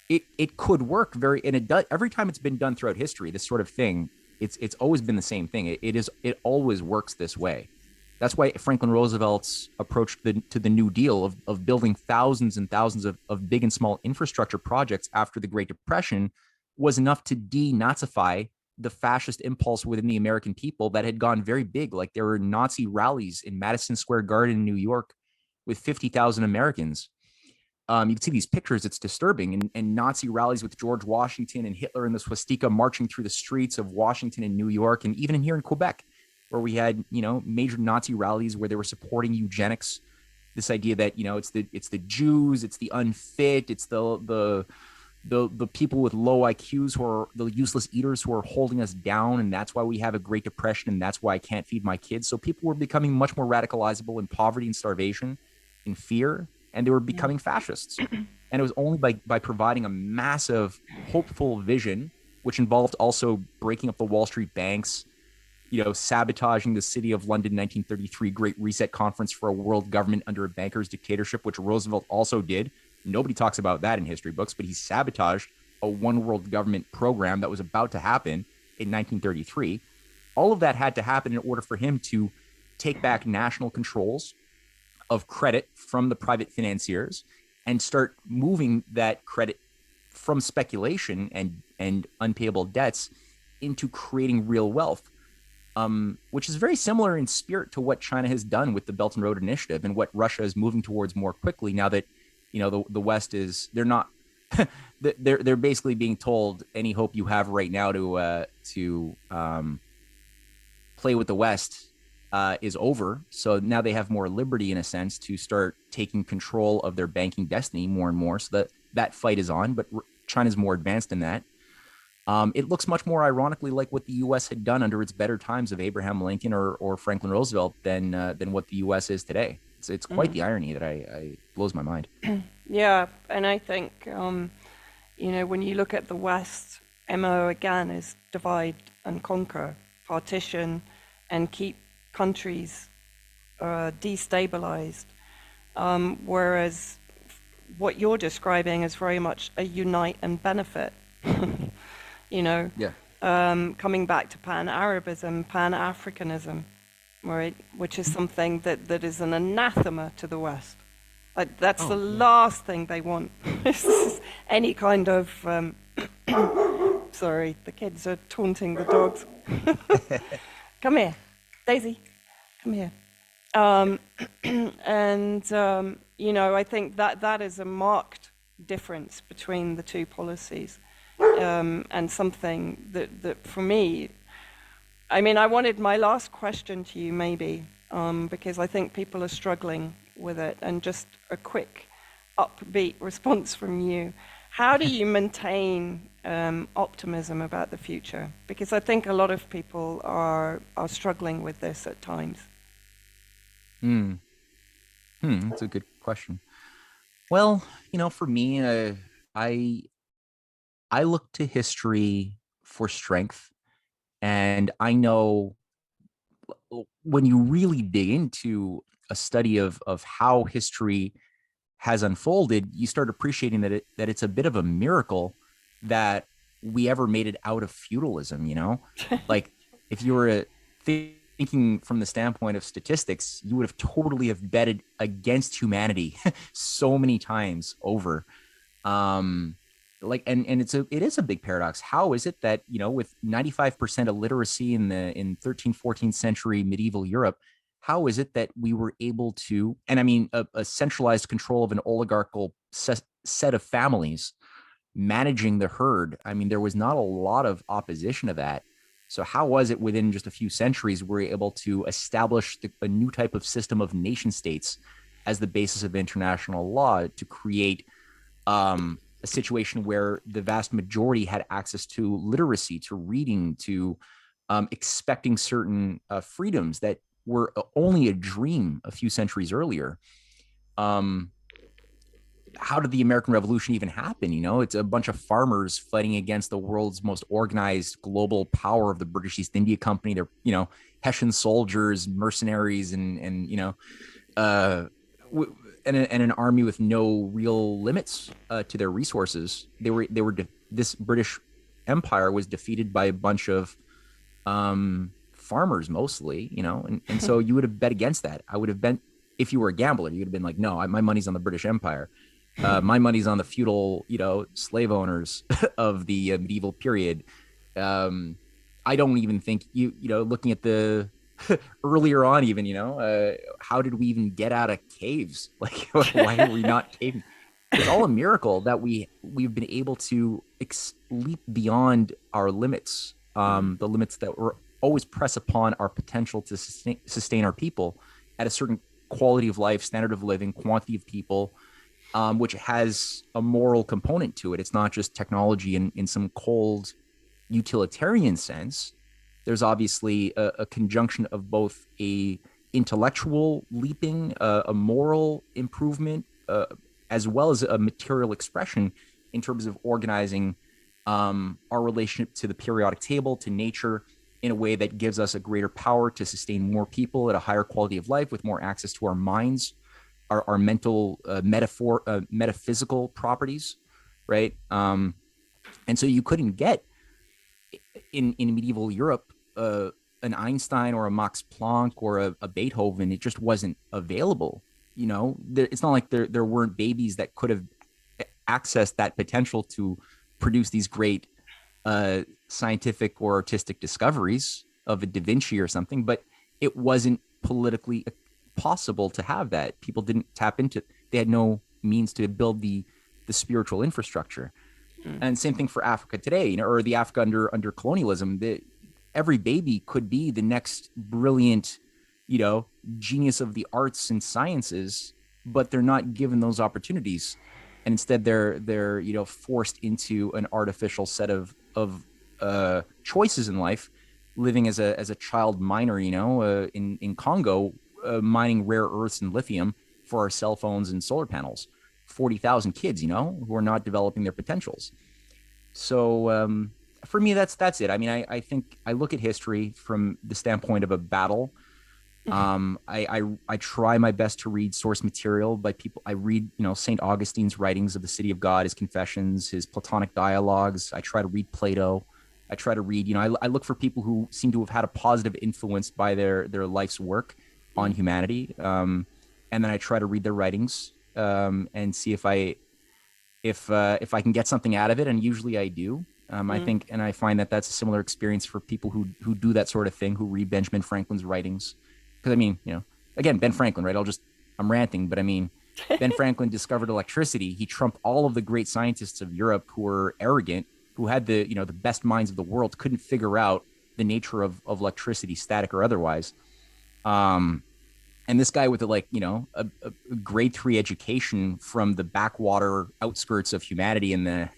B: it could work and it does every time it's been done throughout history, this sort of thing. It's always been the same thing. It always works this way. That's why Franklin Roosevelt's approach to the New Deal of building thousands and thousands of big and small infrastructure projects after the Great Depression was enough to denazify the fascist impulse within the American people that had gone very big. Like there were Nazi rallies in Madison Square Garden in New York with 50,000 Americans. You can see these pictures. It's disturbing. And Nazi rallies with George Washington and Hitler and the swastika marching through the streets of Washington and New York, and even here in Quebec, where we had, major Nazi rallies where they were supporting eugenics. This idea that, it's the Jews, it's the unfit, it's the people with low IQs who are the useless eaters who are holding us down. And that's why we have a Great Depression. And that's why I can't feed my kids. So people were becoming much more radicalizable in poverty and starvation and fear. And they were becoming fascists. And it was only by providing a massive, hopeful vision, which involved also breaking up the Wall Street banks, sabotaging the City of London 1933 Great Reset Conference for a world government under a banker's dictatorship, which Roosevelt also did. Nobody talks about that in history books, but he sabotaged a one world government program that was about to happen in 1933. All of that had to happen in order for him to take back national controls of credit from the private financiers and start moving that credit from speculation and unpayable debts into creating real wealth, which is very similar in spirit to what China has done with the Belt and Road Initiative and what Russia is moving towards more quickly now that, the West they're not, they're basically being told any hope you have right now to play with the West is over. So now they have more liberty in a sense to start taking control of their banking destiny more and more. So that fight is on, but China's more advanced in that. It looks much more ironically like what the U.S. had done under its better times of Abraham Lincoln or Franklin Roosevelt than what the U.S. is today. It's quite the irony that I blows my mind.
A: Yeah, and I think when you look at the West, MO again is divide and conquer, partition, and keep countries destabilized, whereas what you're describing is very much a unite and benefit.
B: Yeah.
A: Coming back to Pan-Arabism, Pan-Africanism, right, which is something that is an anathema to the West. Like that's the last thing they want. Is any kind of sorry, the kids are taunting the dogs. Come here, Daisy. Come here. I think that is a marked difference between the two policies, and something that for me, I wanted my last question to you maybe, because I think people are struggling with it, and just a quick upbeat response from you. How do you maintain optimism about the future? Because I think a lot of people are struggling with this at times.
B: That's a good question. Well, for me, I I look to history for strength, and I know when you really dig into a study of how history has unfolded, you start appreciating that it's a bit of a miracle that we ever made it out of feudalism. Like if you were thinking from the standpoint of statistics, you would have totally have betted against humanity so many times over. um and it is a big paradox. How is it that, with 95% illiteracy in 13th 14th century medieval Europe, how is it that we were able to, and I mean a centralized control of an oligarchical set of families managing the herd? I mean, there was not a lot of opposition to that. So how was it within just a few centuries we were able to establish a new type of system of nation states as the basis of international law to create a situation where the vast majority had access to literacy, to reading, to expecting certain freedoms that were only a dream a few centuries earlier? Um, how did the American Revolution even happen? It's a bunch of farmers fighting against the world's most organized global power of the British East India Company. They're, Hessian soldiers, mercenaries, uh, and an army with no real limits to their resources. This British Empire was defeated by a bunch of farmers mostly, and so you would have bet against that. I would have been, if you were a gambler, you would have been like, no, my money's on the British Empire. My money's on the feudal, slave owners of the medieval period. Um, I don't even think looking at the earlier on, even, how did we even get out of caves? Like, why are we not caving? It's all a miracle that we've been able to leap beyond our limits, the limits that were always press upon our potential to sustain our people at a certain quality of life, standard of living, quantity of people, which has a moral component to it. It's not just technology in some cold utilitarian sense. There's obviously a conjunction of both a intellectual leaping, a moral improvement, as well as a material expression in terms of organizing our relationship to the periodic table, to nature, in a way that gives us a greater power to sustain more people at a higher quality of life with more access to our minds, our mental, metaphysical properties, right? And so you couldn't get in medieval Europe an Einstein or a Max Planck or a Beethoven. It just wasn't available. It's not like there weren't babies that could have accessed that potential to produce these great scientific or artistic discoveries of a Da Vinci or something, but it wasn't politically possible to have that. People didn't tap into it. They had no means to build the spiritual infrastructure. And same thing for Africa today, or the Africa under colonialism. Every baby could be the next brilliant, genius of the arts and sciences, but they're not given those opportunities, and instead they're forced into an artificial set of choices in life, living as a child miner, in Congo, mining rare earths and lithium for our cell phones and solar panels. 40,000 kids, who are not developing their potentials. So for me, that's it. I mean, I think I look at history from the standpoint of a battle. I try my best to read source material by people. I read, St. Augustine's writings of the City of God, his Confessions, his Platonic dialogues. I try to read Plato. I try to read, I look for people who seem to have had a positive influence by their life's work on humanity. And then I try to read their writings and see if I can get something out of it, and usually I do. I think, and I find that that's a similar experience for people who do that sort of thing, who read Benjamin Franklin's writings. Because I mean, again, Ben Franklin, right? I'm ranting, but I mean, Ben Franklin discovered electricity. He trumped all of the great scientists of Europe who were arrogant, who had the best minds of the world, couldn't figure out the nature of electricity, static or otherwise. And this guy with a grade 3 education from the backwater outskirts of humanity in the,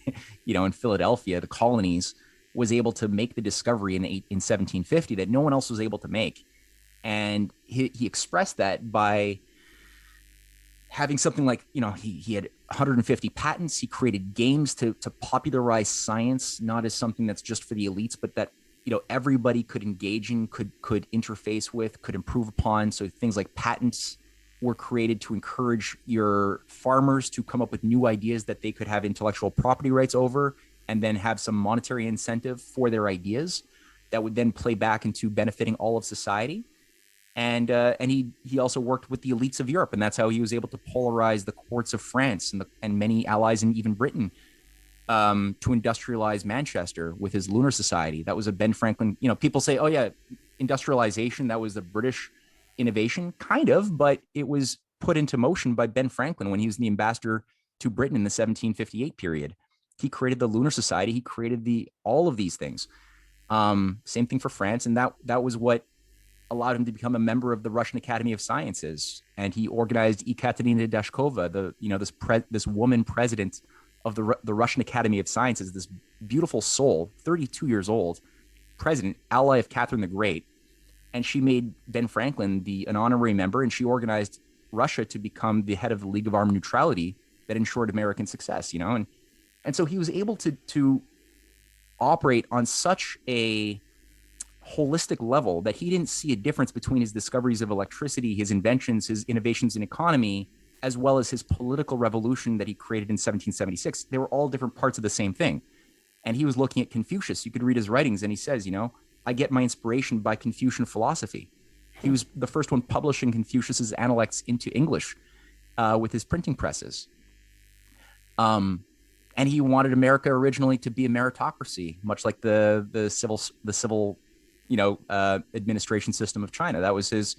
B: in Philadelphia, the colonies, was able to make the discovery in 1750 that no one else was able to make. And he expressed that by having something like, he had 150 patents. He created games to popularize science, not as something that's just for the elites, but that, everybody could engage in, could interface with, could improve upon. So things like patents were created to encourage your farmers to come up with new ideas that they could have intellectual property rights over, and then have some monetary incentive for their ideas that would then play back into benefiting all of society. And he also worked with the elites of Europe, and that's how he was able to polarize the courts of France and many allies and even Britain, to industrialize Manchester with his Lunar Society. That was a Ben Franklin. People say, "Oh yeah, industrialization, that was a British innovation," kind of, but it was put into motion by Ben Franklin when he was the ambassador to Britain in the 1758 period. He created the Lunar Society. He created all of these things. Same thing for France, and that was what allowed him to become a member of the Russian Academy of Sciences. And he organized Ekaterina Dashkova, this woman president of the Russian Academy of Sciences, this beautiful soul, 32 years old, president, ally of Catherine the Great. And she made Ben Franklin an honorary member, and she organized Russia to become the head of the League of Armed Neutrality that ensured American success, and so he was able to operate on such a holistic level that he didn't see a difference between his discoveries of electricity, his inventions, his innovations in economy, as well as his political revolution that he created in 1776. They were all different parts of the same thing. And he was looking at Confucius. You could read his writings, and he says, I get my inspiration by Confucian philosophy. He was the first one publishing Confucius's Analects into English with his printing presses. And he wanted America originally to be a meritocracy, much like the civil administration system of China. That was his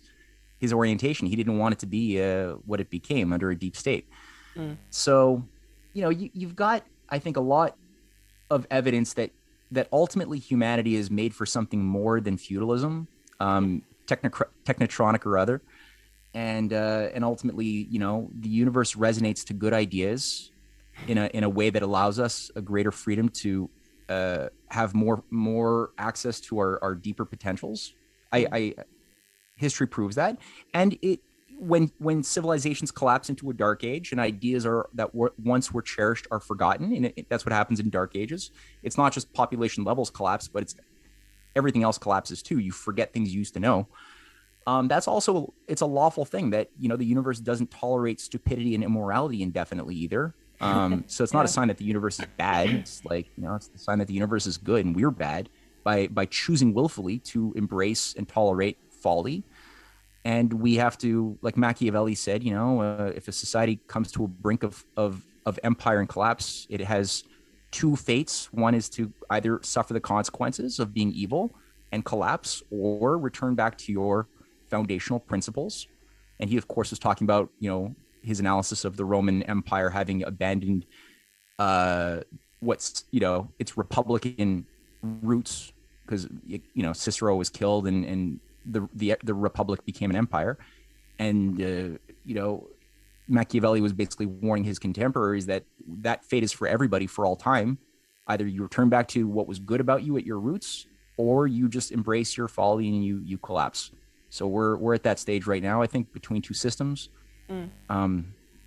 B: orientation. He didn't want it to be what it became under a deep state. So, you've got, I think, a lot of evidence that ultimately humanity is made for something more than feudalism, technotronic or other, and ultimately, the universe resonates to good ideas in a way that allows us a greater freedom to have more access to our deeper potentials. History proves that, and when civilizations collapse into a dark age and ideas that once were cherished are forgotten, and that's what happens in dark ages. It's not just population levels collapse, but it's everything else collapses too. You forget things you used to know. That's also, it's a lawful thing that the universe doesn't tolerate stupidity and immorality indefinitely either. So it's not a sign that the universe is bad. It's like, it's the sign that the universe is good and we're bad by choosing willfully to embrace and tolerate folly. And we have to, like Machiavelli said, if a society comes to a brink of empire and collapse, it has two fates. One is to either suffer the consequences of being evil and collapse, or return back to your foundational principles. And he, of course, was talking about, his analysis of the Roman Empire having abandoned its republican roots, because Cicero was killed and the republic became an empire. And Machiavelli was basically warning his contemporaries that fate is for everybody for all time. Either you return back to what was good about you at your roots, or you just embrace your folly and you collapse. So we're at that stage right now, I think, between two systems. And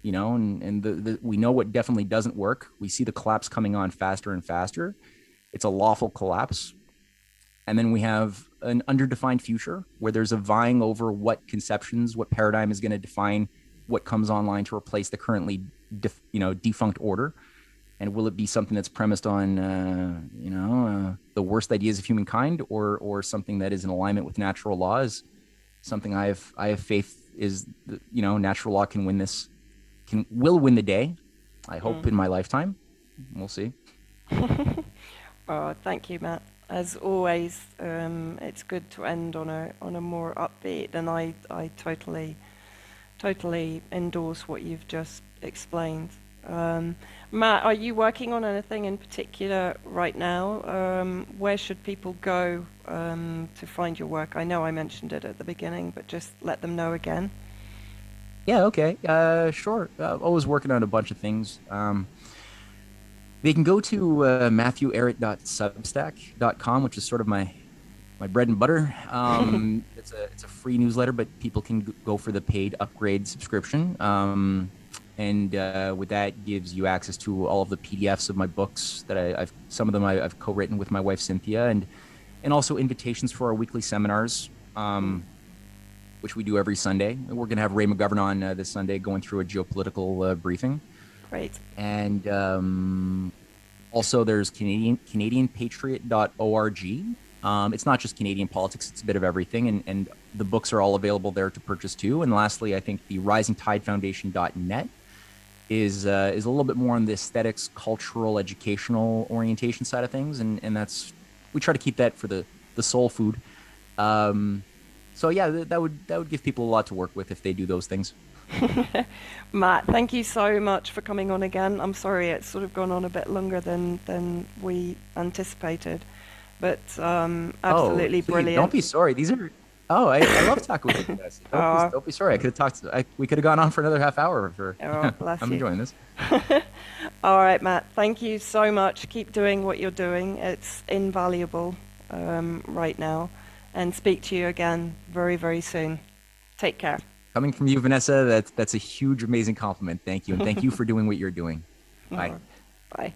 B: we know what definitely doesn't work. We see the collapse coming on faster and faster. It's a lawful collapse. And then we have an underdefined future where there's a vying over what conceptions, what paradigm is going to define what comes online to replace the currently defunct order. And will it be something that's premised on the worst ideas of humankind, or something that is in alignment with natural laws? Something I have faith is natural law will win the day. I hope in my lifetime. We'll see.
A: Oh, thank you, Matt. As always, it's good to end on a more upbeat, and I totally endorse what you've just explained. Matt, are you working on anything in particular right now? Where should people go to find your work? I know I mentioned it at the beginning, but just let them know again.
B: Yeah, okay. Sure. Always working on a bunch of things. They can go to matthewehret.substack.com, which is sort of my my bread and butter. It's a free newsletter, but people can go for the paid upgrade subscription. And with that gives you access to all of the PDFs of my books that I've some of them I've co-written with my wife Cynthia, and also invitations for our weekly seminars, which we do every Sunday. We're going to have Ray McGovern on this Sunday going through a geopolitical briefing.
A: Great.
B: And also there's CanadianPatriot.org. It's not just Canadian politics, it's a bit of everything. And the books are all available there to purchase too. And lastly, I think the RisingTideFoundation.net is a little bit more on the aesthetics, cultural, educational orientation side of things. And that's, we try to keep that for the soul food. So yeah, that would give people a lot to work with if they do those things.
A: Matt, thank you so much for coming on again. I'm sorry it's sort of gone on a bit longer than we anticipated, but absolutely brilliant.
B: Don't be sorry. These are I love talking with you guys. Don't be sorry. I could have talked. We could have gone on for another half hour. I'm enjoying this.
A: All right, Matt. Thank you so much. Keep doing what you're doing. It's invaluable right now. And speak to you again very, very soon. Take care.
B: Coming from you, Vanessa, that's a huge, amazing compliment. Thank you. And thank you for doing what you're doing. Bye.
A: Bye.